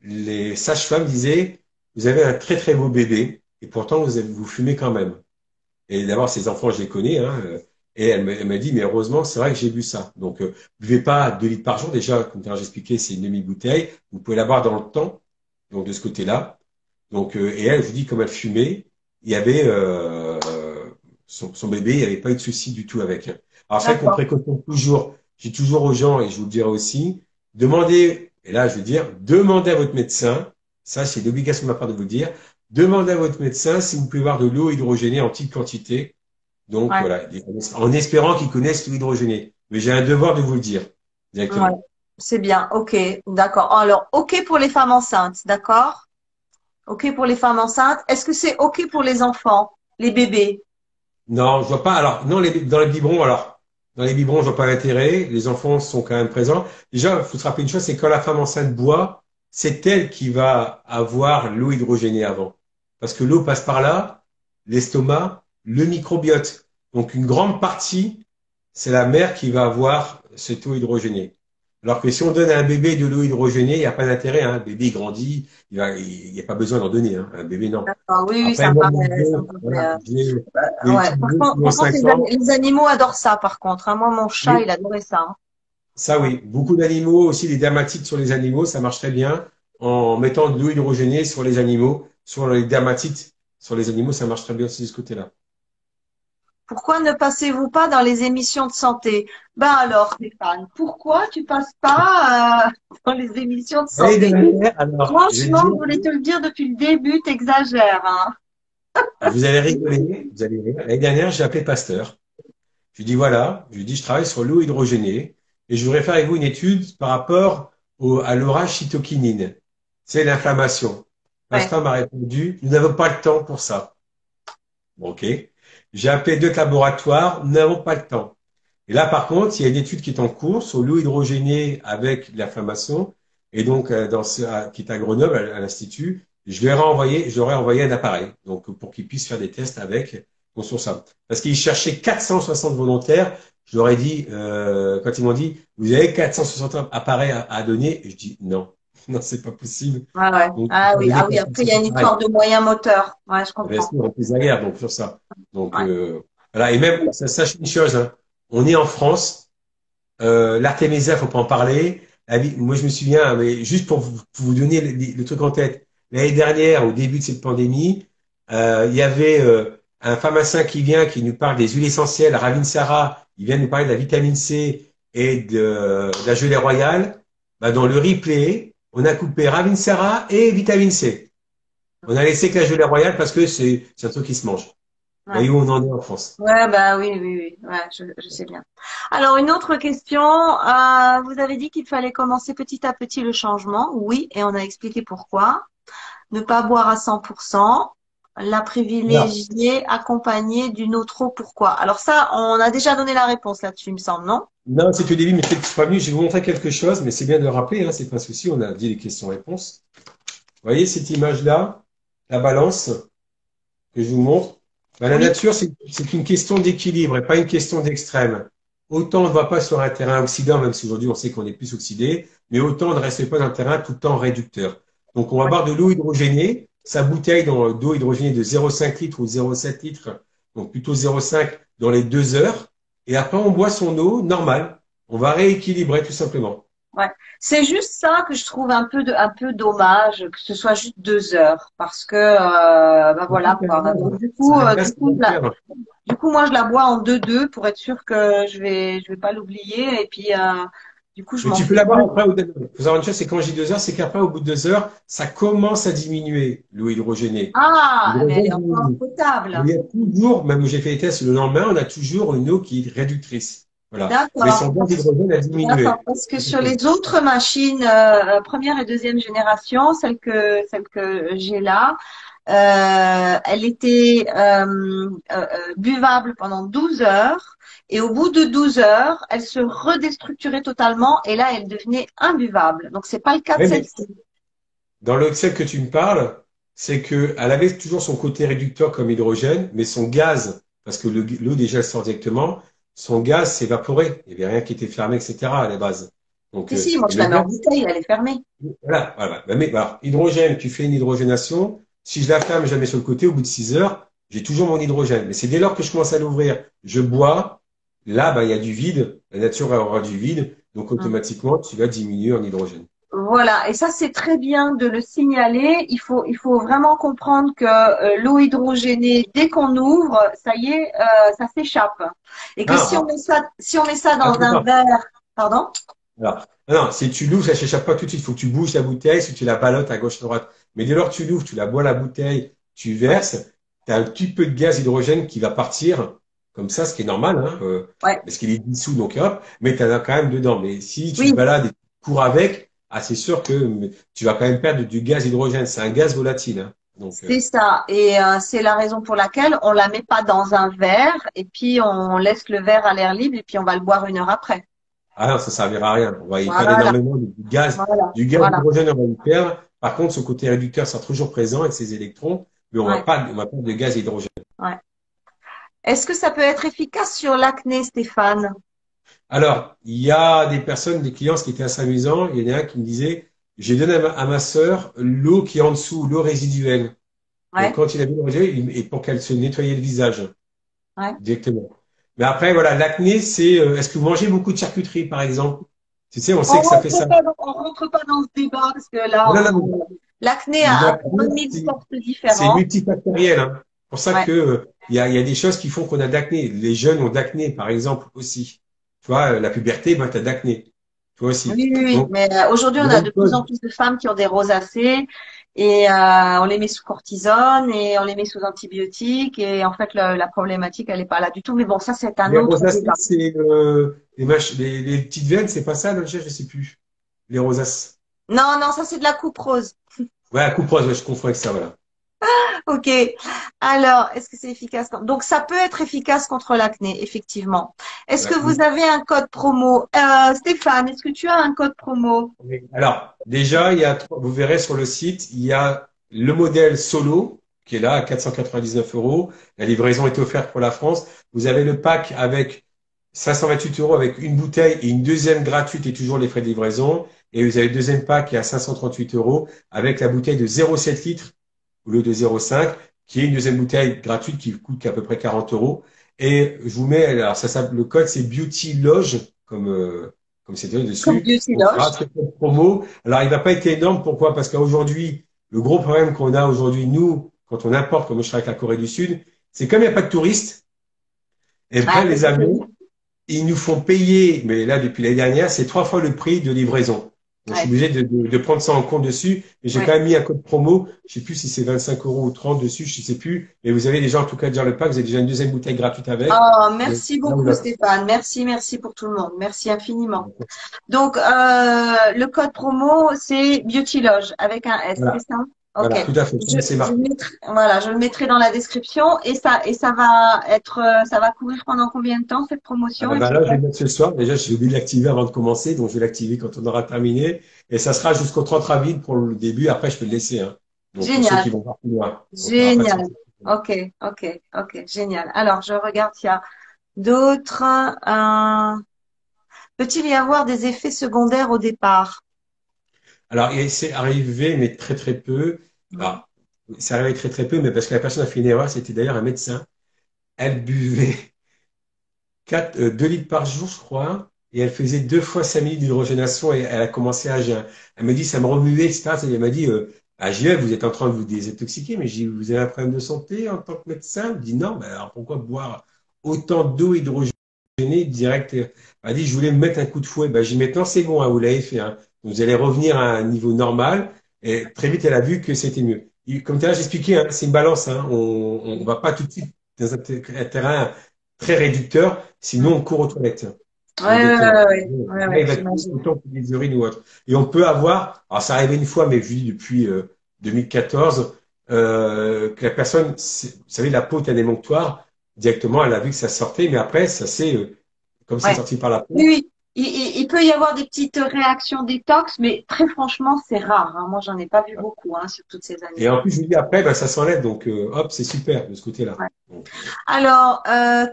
les sages-femmes disaient, vous avez un très très beau bébé, et pourtant vous fumez quand même. Et d'abord, ces enfants, je les connais, hein, et elle m'a dit, mais heureusement, c'est vrai que j'ai bu ça. Donc, buvez pas 2 litres par jour. Déjà, comme j'ai expliqué, c'est une demi-bouteille. Vous pouvez la boire dans le temps, donc de ce côté-là. Donc, et elle, je vous dis, comme elle fumait, il y avait son bébé, il n'y avait pas eu de souci du tout avec. Alors, c'est vrai qu'on D'accord. préconise toujours, j'ai toujours aux gens, et je vous le dirai aussi, demandez, et là, je veux dire, demandez à votre médecin, ça, c'est l'obligation de ma part de vous le dire, demandez à votre médecin si vous pouvez avoir de l'eau hydrogénée en petite quantité. Donc, Ouais, voilà, en espérant qu'ils connaissent l'eau hydrogénée. Mais j'ai un devoir de vous le dire, ouais. directement. C'est bien. OK, d'accord. Alors, OK pour les femmes enceintes, d'accord? OK pour les femmes enceintes. Est-ce que c'est OK pour les enfants, les bébés? Non, je vois pas. Alors, non, dans les biberons, dans les biberons, je vois pas l'intérêt. Les enfants sont quand même présents. Déjà, il faut se rappeler une chose, c'est quand la femme enceinte boit, c'est elle qui va avoir l'eau hydrogénée avant. Parce que l'eau passe par là, l'estomac, le microbiote. Donc, une grande partie, c'est la mère qui va avoir cette eau hydrogénée. Alors que si on donne à un bébé de l'eau hydrogénée, il n'y a pas d'intérêt, hein. Un bébé il grandit, il n'y a pas besoin d'en donner, hein. Un bébé, non. D'accord. Oui, oui, Après, moi, mon ça me neveu, paraît, voilà, j'ai une ouais. petite neveu qui a Par contre, 5 ans. les animaux adorent ça, par contre, hein. Moi, mon chat, il Oui, adorait ça, hein. ça Ouais. oui. Beaucoup d'animaux aussi, les dermatites sur les animaux, ça marche très bien. En mettant de l'eau hydrogénée sur les animaux, sur les dermatites sur les animaux, ça marche très bien aussi de ce côté-là. Pourquoi ne passez-vous pas dans les émissions de santé? Ben alors, Stéphane, pourquoi tu passes pas dans les émissions de L'année santé? dernière, alors, je vais te Franchement, dire, je voulais te le dire depuis le début, t'exagères, hein. vous allez rigoler, vous allez rire. L'année dernière, j'ai appelé Pasteur. Je lui dis voilà, je lui dis je travaille sur l'eau hydrogénée et je voudrais faire avec vous une étude par rapport à l'orage cytokinine. C'est l'inflammation. Ouais. Pasteur m'a répondu, nous n'avons pas le temps pour ça. Bon, ok. J'ai appelé 2 laboratoires, nous n'avons pas le temps. Et là, par contre, il y a une étude qui est en cours sur l'eau hydrogénée avec l'inflammation, et donc qui est à Grenoble, à l'Institut. Je leur ai envoyé un appareil, donc pour qu'ils puissent faire des tests avec, donc, sur ça. Parce qu'ils cherchaient 460 volontaires. Je leur ai dit, quand ils m'ont dit, vous avez 460 appareils à donner, je dis non. Non, c'est pas possible. Ouais, ouais. Donc, Ah ça oui, veut dire ah que oui. Après, il y a c'est une pareil. histoire de moyens moteurs. Ouais, je Bien comprends. sûr, on pose la guerre, donc sur ça. Donc, Ouais. voilà. Et même, ça, sachez une chose, hein. On est en France. L'Artémisia, faut pas en parler. Moi, je me souviens, mais juste pour vous donner le truc en tête, l'année dernière, au début de cette pandémie, il y avait un pharmacien qui vient, qui nous parle des huiles essentielles, Ravinsara. Il vient nous parler de la vitamine C et de la gelée royale. Bah, dans le replay, on a coupé Ravinsara et vitamine C. On a laissé que la gelée royale parce que c'est un truc qui se mange. Vous Ouais. voyez où on en est en France. Ouais, bah oui, oui, oui. Ouais, je sais bien. Alors, une autre question. Vous avez dit qu'il fallait commencer petit à petit le changement. Oui, et on a expliqué pourquoi. Ne pas boire à 100%. La Voilà. privilégier accompagnée d'une eau trop. Pourquoi? Alors ça, on a déjà donné la réponse là-dessus, il me semble, non? Non, c'est au début, mais peut-être que tu seras venu. Je vais vous montrer quelque chose, mais c'est bien de le rappeler, hein, c'est pas un souci. On a dit les questions-réponses. Vous voyez cette image-là, la balance que je vous montre. Ben, la Oui. nature, c'est une question d'équilibre et pas une question d'extrême. Autant on ne va pas sur un terrain oxydant, même si aujourd'hui on sait qu'on est plus oxydé, mais autant on ne reste pas dans un terrain tout le temps réducteur. Donc on va Ouais. boire de l'eau hydrogénée, sa bouteille d'eau hydrogénée de 0,5 litres ou 0,7 litres, donc plutôt 0,5 dans les 2 heures, et après on boit son eau normale. On va rééquilibrer tout simplement. Ouais. C'est juste ça que je trouve un peu dommage que ce soit juste 2 heures parce que bah voilà quoi. Donc Ça reste à faire. du coup moi je la bois en deux pour être sûre que je vais pas l'oublier et puis du coup je Mais m'en tu peux fais l'avoir deux. après. Il faut savoir une chose, c'est quand je dis 2 heures, c'est qu'après, au bout de 2 heures, ça commence à diminuer l'eau hydrogénée. Ah, mais elle est L'hydrogène encore diminue. Mais potable. il y a toujours, même où j'ai fait les tests le lendemain, on a toujours une eau qui est réductrice. Voilà. Mais son D'accord. gaz d'hydrogène a D'accord, diminué. parce que sur les autres machines première et deuxième génération, celle que j'ai là, elle était buvable pendant 12 heures et au bout de 12 heures, elle se redéstructurait totalement et là, elle devenait imbuvable. Donc, c'est pas le cas de Oui, mais celle-ci. dans le Excel que tu me parles, c'est que elle avait toujours son côté réducteur comme hydrogène, mais son gaz, parce que l'eau déjà elle sort directement, son gaz s'évaporait. Il n'y avait rien qui était fermé, etc. à la base. Donc, Si, si, moi, et je le la mets en gaz, bouteille, elle est fermée. voilà, voilà. Mais, alors, hydrogène, tu fais une hydrogénation. Si je la ferme, je la mets sur le côté, au bout de 6 heures, j'ai toujours mon hydrogène. Mais c'est dès lors que je commence à l'ouvrir, je bois, là, bah, il y a du vide. La nature aura du vide. Donc, Mm. automatiquement, tu vas diminuer en hydrogène. Voilà, et ça c'est très bien de le signaler. Il faut vraiment comprendre que l'eau hydrogénée, dès qu'on ouvre, ça y est, ça s'échappe. Et que Ah, si on met ça dans attends, un attends. verre, pardon? Alors, non, si tu l'ouvres, ça s'échappe pas tout de suite. Il faut que tu bouges la bouteille, si tu la ballottes à gauche, à droite. Mais dès lors que tu l'ouvres, tu la bois la bouteille, tu Ouais, verses, tu as un petit peu de gaz hydrogène qui va partir, comme ça, ce qui est normal, hein, ouais, parce qu'il est dissous, donc hop, mais tu en as quand même dedans. Mais si tu te oui, balades et tu cours avec, ah, c'est sûr que tu vas quand même perdre du gaz hydrogène. C'est un gaz volatile, hein. Donc, c'est ça. Et c'est la raison pour laquelle on la met pas dans un verre et puis on laisse le verre à l'air libre et puis on va le boire une heure après. ah non, ça servira à rien. On va y perdre Voilà, énormément du gaz. voilà, Du gaz voilà. hydrogène, on va y perdre. Par contre, son côté réducteur sera toujours présent avec ses électrons, mais Ouais, on va pas de gaz hydrogène. ouais. Est-ce que ça peut être efficace sur l'acné, Stéphane? Alors, il y a des personnes, des clients, ce qui était assez amusant, il y en a un qui me disait, j'ai donné à ma sœur l'eau qui est en dessous, l'eau résiduelle. Donc, Ouais, quand il a vu l'eau résiduelle, et pour qu'elle se nettoyait le visage ouais. directement. Mais après, voilà, l'acné, c'est, est-ce que vous mangez beaucoup de charcuterie, par exemple? Tu sais, on sait que ça fait ça. On rentre pas dans ce débat parce que Non, là, non, non, l'acné a l'acné, 3000 sortes c'est différentes. multifactoriel, hein. C'est pour ça Ouais. que, il y a des choses qui font qu'on a d'acné. Les jeunes ont d'acné, par exemple, aussi. Tu vois, la puberté, ben, t'as d'acné. Toi aussi. Oui, oui, oui. Donc, Mais aujourd'hui, la on a même de plus en chose. plus de femmes qui ont des rosacées et on les met sous cortisone et on les met sous antibiotiques et en fait, la problématique, elle est pas là du tout. Mais bon, ça, c'est un Les autre rosaces, débat. c'est les petites veines, c'est pas ça, je sais plus. Les rosaces. Non, non, ça, c'est de la coupe rose. Ouais, à coupe rose, ouais, je confonds avec ça, voilà. Ok. Alors, est-ce que c'est efficace? Donc, ça peut être efficace contre l'acné, effectivement. Est-ce que vous L'acné. avez un code promo? Stéphane, est-ce que tu as un code promo? Oui. Alors, déjà, vous verrez sur le site, il y a le modèle solo qui est là à 499 euros. La livraison est offerte pour la France. Vous avez le pack avec 528 euros avec une bouteille et une deuxième gratuite et toujours les frais de livraison. Et vous avez le deuxième pack qui est à 538 euros avec la bouteille de 0,7 litres au lieu de 0,5, qui est une deuxième bouteille gratuite qui coûte qu'à peu près 40 euros. Et je vous mets, alors le code c'est Beauty Loge, comme c'est donné Comme dessus. Beauty On fera Loge. ce code promo. Alors il va pas être énorme, pourquoi? Parce qu'aujourd'hui, le gros problème qu'on a aujourd'hui, nous, quand on importe, comme je travaille avec la Corée du Sud, c'est comme il n'y a pas de touristes, et Ah, ben les avions, ils nous font payer, mais là, depuis l'année dernière, c'est 3 fois le prix de livraison. Donc, je suis ouais, obligé de prendre ça en compte dessus. Et j'ai quand ouais. même mis un code promo. Je sais plus si c'est 25 euros ou 30 dessus, je sais plus. Mais vous avez déjà, en tout cas, déjà le pack, vous avez déjà une deuxième bouteille gratuite avec. Oh, Donc, merci là, vous beaucoup, l'avez. Stéphane. Merci, merci pour tout le monde. Merci infiniment. Donc, le code promo, c'est Beauty Loge avec un S, c'est Voilà, ça? Ok. voilà, tout à fait. C'est Je le marqué. mettrai, voilà, je le mettrai dans la description et ça va être, ça va courir pendant combien de temps cette Ah promotion ben, et ben c'est là, je quoi? vais le mettre ce soir. Déjà, j'ai oublié de l'activer avant de commencer. Donc, je vais l'activer quand on aura terminé. Et ça sera jusqu'au 30 avril pour le début. Après, je peux le laisser, hein. Donc, pour ceux Génial, qui vont voir plus loin. Donc, il n'y aura pas de génial. souci. Ok, ok, ok, génial. Alors, je regarde s'il y a d'autres. Peut-il y avoir des effets secondaires au départ? Alors, c'est arrivé, mais très très peu. Mhm. Alors, c'est arrivé très très peu, mais parce que la personne a fait une erreur, c'était d'ailleurs un médecin. Elle buvait 2 litres par jour, je crois, et elle faisait 2 fois 5 minutes d'hydrogénation et elle a commencé à jeun. Elle me dit, ça me remuait, etc. Elle m'a dit, JF, vous êtes en train de vous désintoxiquer, mais j'ai dit, vous avez un problème de santé en tant que médecin? Elle me dit, non, mais alors pourquoi boire autant d'eau hydrogénée direct? Elle m'a dit, je voulais me mettre un coup de fouet. Ben, j'ai dit, maintenant c'est bon, hein, vous l'avez fait, hein. Vous allez revenir à un niveau normal. Et très vite, elle a vu que c'était mieux. Comme tout à l'heure, j'expliquais, hein, c'est une balance, hein. On va pas tout de suite dans un terrain très réducteur, sinon on court aux toilettes, hein, Ouais, ouais, exactement. ouais, ouais, Là, ouais, il va courir j'imagine. autant que des urines ou autre. Et on peut avoir, alors ça arrivait une fois, mais vu depuis 2014, que la personne, vous savez, la peau est un émonctoire, directement, elle a vu que ça sortait, mais après, ça c'est, comme c'est Ouais. sorti par la Oui, peau. oui. Il peut y avoir des petites réactions détox, mais très franchement, c'est rare, hein. Moi, j'en ai pas vu beaucoup, hein, sur toutes ces années. Et en plus, je vous dis après, ben, ça s'enlève, donc hop, c'est super de ce côté-là. Ouais. Donc, Alors,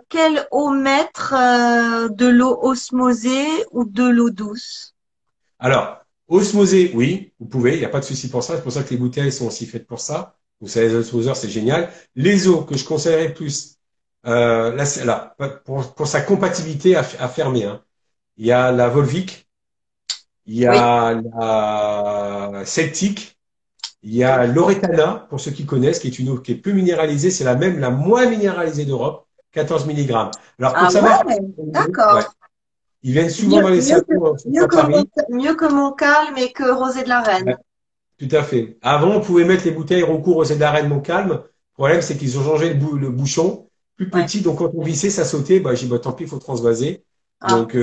quelle eau mettre, de l'eau osmosée ou de l'eau douce? alors, osmoser, oui, vous pouvez, il n'y a pas de souci pour ça. C'est pour ça que les bouteilles sont aussi faites pour ça. Vous savez, les osmoseurs, c'est génial. Les eaux que je conseillerais plus, là, pour sa compatibilité à fermer, hein. Il y a la Volvic, il y Oui, a la Celtic, il y oui. a l'Oretana, pour ceux qui connaissent, qui est une eau qui est peu minéralisée. C'est la même, la moins minéralisée d'Europe, 14 milligrammes. Alors, faut Ah savoir, ouais, ouais, d'accord. ils viennent souvent dans les salons, surtout à Paris. Mieux que mon calme et que Rosé de la Reine. Tout à fait. Avant, on pouvait mettre les bouteilles Roncourt aux d'arène mon calme. Le problème, c'est qu'ils ont changé le bouchon, plus Ouais. petit. Donc, quand on vissait, ça sautait. Bah, j'ai dit, bah, tant pis, il faut transvaser. Ah, Donc,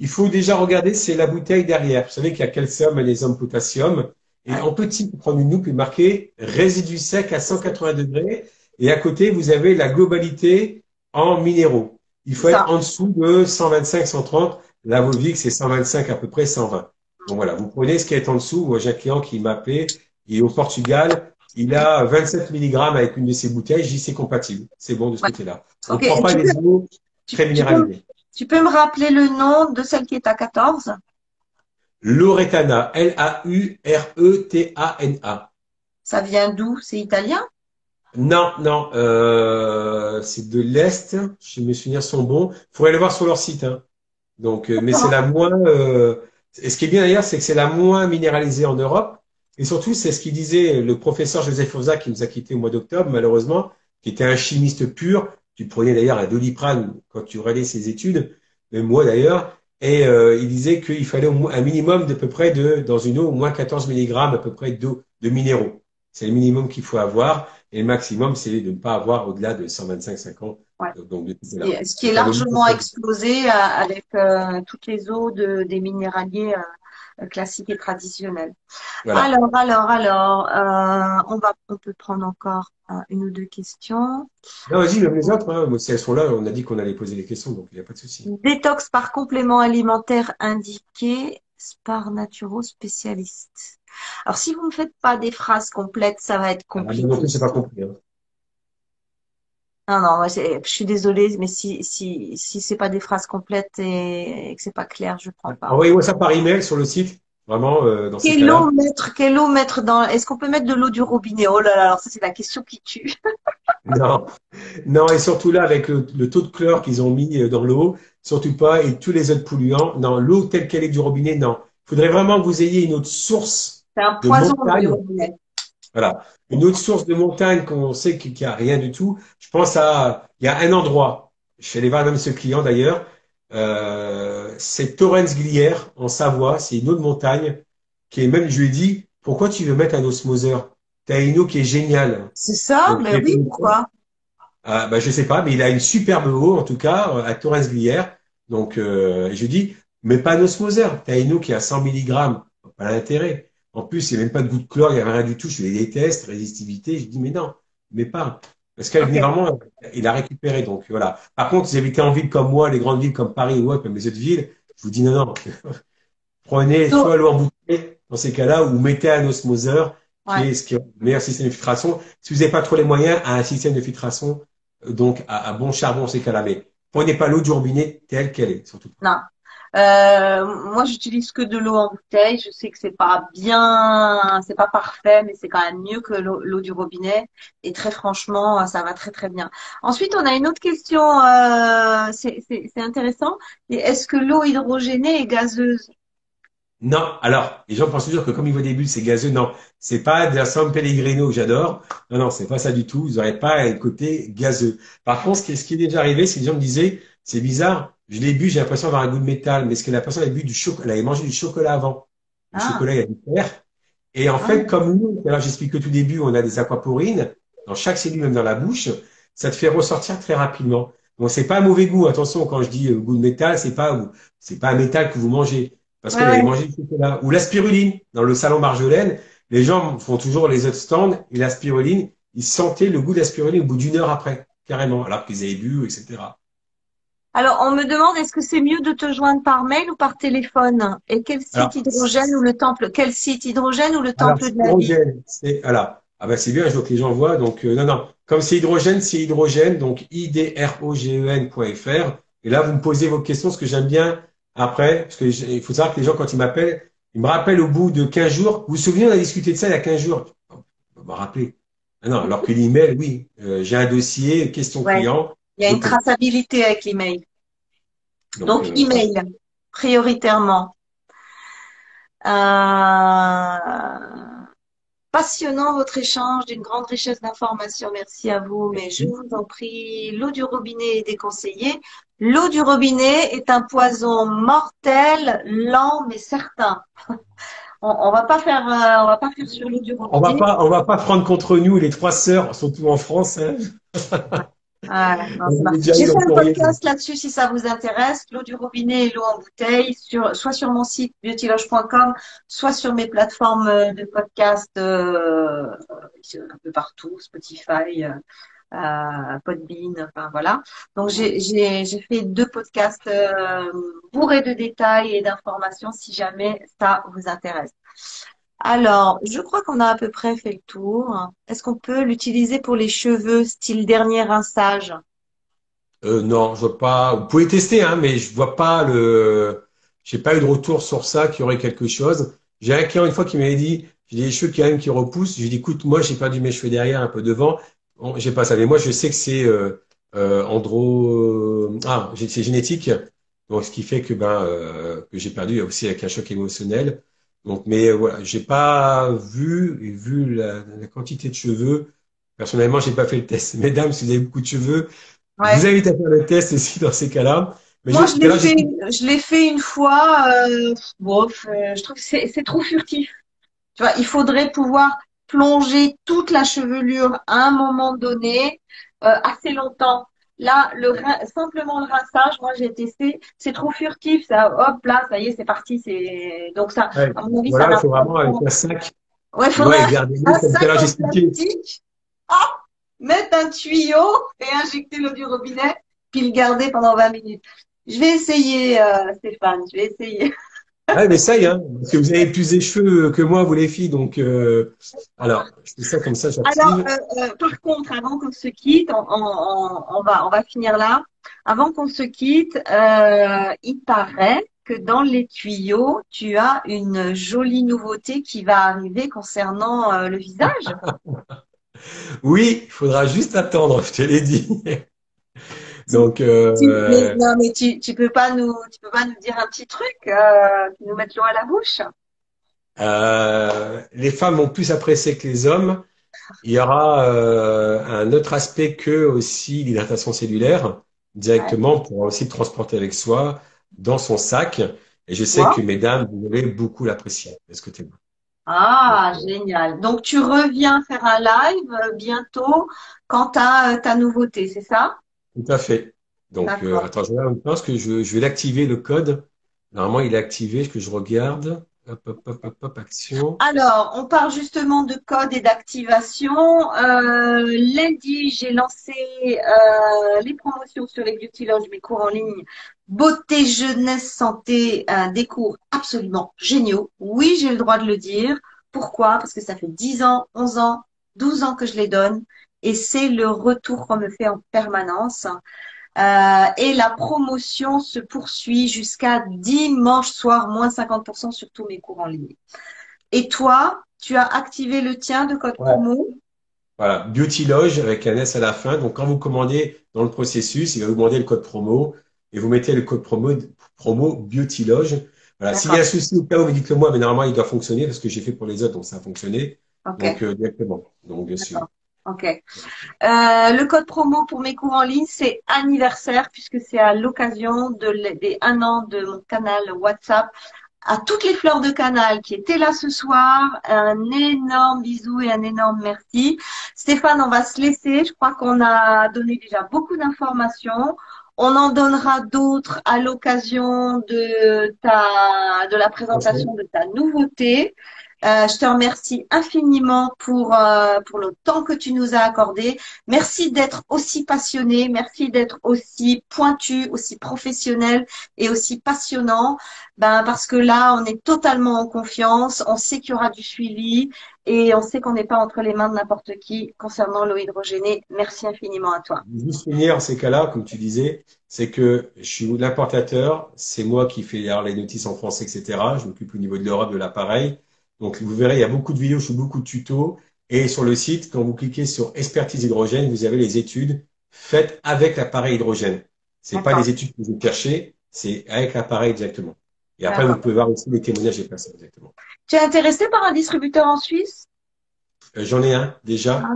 il faut déjà regarder, c'est la bouteille derrière. Vous savez qu'il y a calcium, magnésium, potassium. Et ouais. en petit, vous prenez une loupe et marqué résidu sec à 180 degrés. Et à côté, vous avez la globalité en minéraux. Il C'est faut être ça. en dessous de 125, 130. La Volvic, c'est 125 à peu près, 120. Donc voilà, vous prenez ce qui est en dessous. Moi, j'ai un client qui m'a appelé, il est au Portugal, il a 27 milligrammes avec une de ses bouteilles, j'y c'est compatible. C'est bon de ce Ouais. côté-là. On ne Ok. prend Et pas les eaux très minéralisées. tu peux me rappeler le nom de celle qui est à 14? L'Oretana, Lauretana. Ça vient d'où? C'est italien? Non, non, c'est de l'Est. Si mes souvenirs sont bons. Il faudrait aller voir sur leur site, hein. Donc, mais c'est D'accord. la moins. Et ce qui est bien d'ailleurs, c'est que c'est la moins minéralisée en Europe. Et surtout, c'est ce qu'il disait le professeur Joseph Fauza qui nous a quittés au mois d'octobre, malheureusement, qui était un chimiste pur. Tu prenais d'ailleurs un Doliprane quand tu relais ses études, même moi d'ailleurs. Et il disait qu'il fallait au moins un minimum d'à peu près dans une eau, au moins 14 milligrammes à peu près d'eau de minéraux. C'est le minimum qu'il faut avoir. Et le maximum, c'est de ne pas avoir au-delà de 125-50. Ouais. Donc, de tout là. Ce qui est Donc, la Volvic, largement explosé avec toutes les eaux des minéraliers classiques et traditionnels. voilà. On peut prendre encore une ou deux questions. Non, vas-y, même les autres, hein. Moi, si elles sont là, on a dit qu'on allait poser des questions, donc il n'y a pas de souci. Détox par complément alimentaire indiqué par naturo spécialiste. Alors, si vous ne faites pas des phrases complètes, ça va être Ah, moi non compliqué. plus, j'ai pas compris, hein. Non, non, je suis désolée, mais si c'est pas des phrases complètes et que c'est pas clair, je prends pas. Envoyez-moi ça par email sur le site. vraiment, dans ces cas-là. Quelle eau mettre dans, est-ce qu'on peut mettre de l'eau du robinet? Oh là là, alors ça, c'est la question qui tue. Non, non, et surtout là, avec le taux de chlore qu'ils ont mis dans l'eau, surtout pas, et tous les autres polluants, non, l'eau telle qu'elle est du robinet, non. Il faudrait vraiment que vous ayez une autre source C'est un de poison, l'eau du montagne. robinet. Voilà. Une autre source de montagne qu'on sait qu'il n'y a rien du tout. Je pense il y a un endroit, je suis allé voir même ce client d'ailleurs, c'est Torrens-Glières en Savoie, c'est une autre montagne qui est même, je lui ai dit, pourquoi tu veux mettre un osmoseur? T'as une eau qui est géniale. C'est ça? Donc, Mais oui, pourquoi? bah, je sais pas, mais il a une superbe eau, en tout cas, à Torrens-Glières. Donc, je lui dis, mais pas un osmoseur. T'as une eau qui a 100 milligrammes. Pas l'intérêt. En plus, il n'y a même pas de goût de chlore, il n'y a rien du tout. Je fais des tests, résistivité. Je dis, mais non, mais pas. Parce qu'elle venait Ok. vraiment, il a récupéré. Donc, voilà. Par contre, si vous habitez en ville comme moi, les grandes villes comme Paris ou autre, même les autres villes, je vous dis, non, non. Prenez Donc, soit l'eau en bouteille, dans ces cas-là, ou mettez un osmoseur, qui ouais. est ce qui est le meilleur système de filtration. Si vous n'avez pas trop les moyens, un système de filtration, donc à bon charbon, ces cas-là. Mais prenez pas l'eau du robinet telle qu'elle est, surtout. Non. Moi, j'utilise que de l'eau en bouteille. Je sais que c'est pas bien, c'est pas parfait, mais c'est quand même mieux que l'eau du robinet. Et très franchement, ça va très très bien. Ensuite, on a une autre question. C'est intéressant. Et est-ce que l'eau hydrogénée est gazeuse? Non, alors, les gens pensent toujours que comme il voit des bulles, c'est gazeux. Non, c'est pas de la San Pellegrino que j'adore. Non, non, c'est pas ça du tout. Vous n'aurez pas un côté gazeux. Par contre, ce qui est déjà arrivé, c'est que les gens me disaient, c'est bizarre, je l'ai bu, j'ai l'impression d'avoir un goût de métal. Mais est-ce que la personne avait bu du chocolat, elle avait mangé du chocolat avant? Le Ah, chocolat, il y a du fer. Et en fait, ah, comme nous, alors j'explique au tout début, on a des aquaporines dans chaque cellule, même dans la bouche, ça te fait ressortir très rapidement. Bon, c'est pas un mauvais goût. Attention, quand je dis goût de métal, c'est pas un métal que vous mangez parce ouais, qu'elle avait ouais. mangé du chocolat. Ou la spiruline. Dans le salon Marjolaine, les gens font toujours les autres stands et la spiruline, ils sentaient le goût de la spiruline au bout d'une heure après, carrément, alors qu'ils avaient bu, etc. Alors, on me demande, est-ce que c'est mieux de te joindre par mail ou par téléphone? Et quel site Alors, hydrogène ou le temple? Quel site hydrogène ou le Alors, temple c'est de la vie? hydrogène, c'est, voilà. Ah ben, c'est bien, je veux que les gens voient. Donc, non, non. Comme c'est hydrogène, donc idrogen.fr. Et là, vous me posez vos questions, ce que j'aime bien après, parce que il faut savoir que les gens, quand ils m'appellent, ils me rappellent au bout de 15 jours. Vous vous souvenez, on a discuté de ça il y a 15 jours. On va me rappeler. Ah non, alors que l'email, oui, j'ai un dossier, question Ouais. client, Il y a je une pose. traçabilité avec l'email. Donc, Donc, voilà. email, prioritairement. Passionnant votre échange, d'une grande richesse d'informations. Merci à vous, mais je Merci. vous en prie, l'eau du robinet est déconseillée. L'eau du robinet est un poison mortel, lent mais certain. On va pas faire sur l'eau du robinet. On va pas prendre contre nous les trois sœurs, surtout en France, hein. Ah, non, c'est On pas. est déjà J'ai eu fait en un courrier. podcast là-dessus si ça vous intéresse. L'eau du robinet et l'eau en bouteille, soit sur mon site beautyloge.com, soit sur mes plateformes de podcast un peu partout, Spotify, Podbean, enfin voilà. Donc j'ai fait deux podcasts bourrés de détails et d'informations si jamais ça vous intéresse. Alors, je crois qu'on a à peu près fait le tour. Est-ce qu'on peut l'utiliser pour les cheveux, style dernier rinçage? Non, je vois pas. Vous pouvez tester, hein, mais je vois pas j'ai pas eu de retour sur ça, qu'il y aurait quelque chose. J'ai un client une fois qui m'avait dit, j'ai des cheveux quand même qui repoussent. J'ai dit, écoute, moi, j'ai perdu mes cheveux derrière, un peu devant. Bon, j'ai pas ça. Mais moi, je sais que c'est c'est génétique. Donc, ce qui fait que que j'ai perdu aussi avec un choc émotionnel. Donc, mais voilà, j'ai pas vu et vu la quantité de cheveux. Personnellement, j'ai pas fait le test. Mesdames, si vous avez beaucoup de cheveux. Je vous Ouais. invite à faire le test aussi dans ces cas-là. Mais Moi, tout à l'heure, j'explique. je l'ai fait une fois. Je trouve que c'est trop furtif. Tu vois, il faudrait pouvoir plonger toute la chevelure à un moment donné, assez longtemps. Là, simplement le rinçage, moi j'ai testé, c'est trop furtif, ça, hop là, ça y est, c'est parti, c'est donc ça, Ouais, à mon avis, ça voilà, il n'a faut pas vraiment avec trop. un sac. Ouais, il faudrait Ouais, garder l'eau. un Comme tout à sac l'heure, en j'expliquais. plastique, mettre un tuyau et injecter l'eau du robinet, puis le garder pendant 20 minutes. Je vais essayer, Stéphane, je vais essayer. Ouais, mais ça y est, hein, parce que vous avez plus de cheveux que moi, vous les filles. Donc, alors, je fais ça comme ça, Alors, j'active. par contre, avant qu'on se quitte, on va finir là. Avant qu'on se quitte, il paraît que dans les tuyaux, tu as une jolie nouveauté qui va arriver concernant le visage. Oui, il faudra juste attendre, je te l'ai dit. Tu- Donc, mais, non, mais tu peux pas nous dire un petit truc, qui nous mette l'eau à la bouche. les femmes vont plus apprécier que les hommes. Il y aura un autre aspect que aussi l'hydratation cellulaire Ouais. directement pour aussi le transporter avec soi dans son sac. Et je sais que Toi? mesdames, vous allez beaucoup l'apprécier. Est-ce que tu es bon? Donc, Ah, génial. Donc, tu reviens faire un live bientôt quand tu as ta nouveauté, c'est ça? tout à fait. Donc, D'accord. attends, je regarde en même temps parce que je vais l'activer le code. Normalement, il est activé. Que je regarde. Hop, hop, hop, hop, hop, action. Alors, on parle justement de code et d'activation. Lundi, j'ai lancé les promotions sur les Beauty Lounge, mes cours en ligne. Beauté, jeunesse, santé, des cours absolument géniaux. Oui, j'ai le droit de le dire. Pourquoi? Parce que ça fait 10 ans, 11 ans, 12 ans que je les donne et c'est le retour qu'on me fait en permanence. Et la promotion se poursuit jusqu'à dimanche soir, moins 50% sur tous mes cours en ligne. Et toi, tu as activé le tien de code Ouais. promo? Voilà, Beauty Loge avec un S à la fin. Donc, quand vous commandez dans le processus, il va vous demander le code promo et vous mettez le code promo Beauty Loge. Voilà, s'il y a un D'accord. souci au cas où, vous dites-le moi, mais normalement, il doit fonctionner parce que j'ai fait pour les autres, donc ça a fonctionné. Ok. Donc, directement. Donc, bien sûr. D'accord. Ok. Le code promo pour mes cours en ligne, c'est anniversaire puisque c'est à l'occasion des 1 an de mon canal WhatsApp. À toutes les fleurs de canal qui étaient là ce soir, un énorme bisou et un énorme merci. Stéphane, on va se laisser. Je crois qu'on a donné déjà beaucoup d'informations. On en donnera d'autres à l'occasion de la présentation de ta nouveauté. Je te remercie infiniment pour le temps que tu nous as accordé. Merci d'être aussi passionné, merci d'être aussi pointu, aussi professionnel et aussi passionnant. Ben, parce que là, on est totalement en confiance, on sait qu'il y aura du suivi et on sait qu'on n'est pas entre les mains de n'importe qui concernant l'eau hydrogénée. Merci infiniment à toi. Juste finir en ces cas-là, comme tu disais, c'est que je suis l'importateur, c'est moi qui fais alors, les notices en français, etc. Je m'occupe au niveau de l'Europe de l'appareil. Donc, vous verrez, il y a beaucoup de vidéos, je fais beaucoup de tutos. Et sur le site, quand vous cliquez sur expertise hydrogène, vous avez les études faites avec l'appareil hydrogène. C'est pas D'accord, les études que vous cherchez, c'est avec l'appareil directement. Et après, vous d'accord. pouvez voir aussi les témoignages des personnes directement. Tu es intéressé par un distributeur en Suisse? J'en ai un déjà, Ah,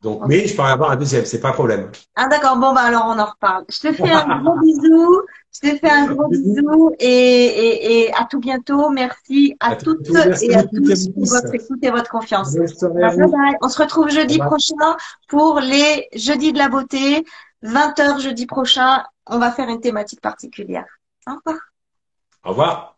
donc, ok. mais je peux en avoir un deuxième, c'est pas un problème. Ah, d'accord. Bon, bah, alors, on en reparle. Je te fais un gros bisou. Je te fais un gros Bisous. bisou et à tout bientôt. Merci à À toutes tous. Merci et à beaucoup, tous pour Thierry. votre écoute et votre confiance. Bonne soirée à Bye vous. bye. On se retrouve Au jeudi revoir. prochain pour les jeudis de la beauté. 20 h jeudi prochain. On va faire une thématique particulière. Au revoir. Au revoir.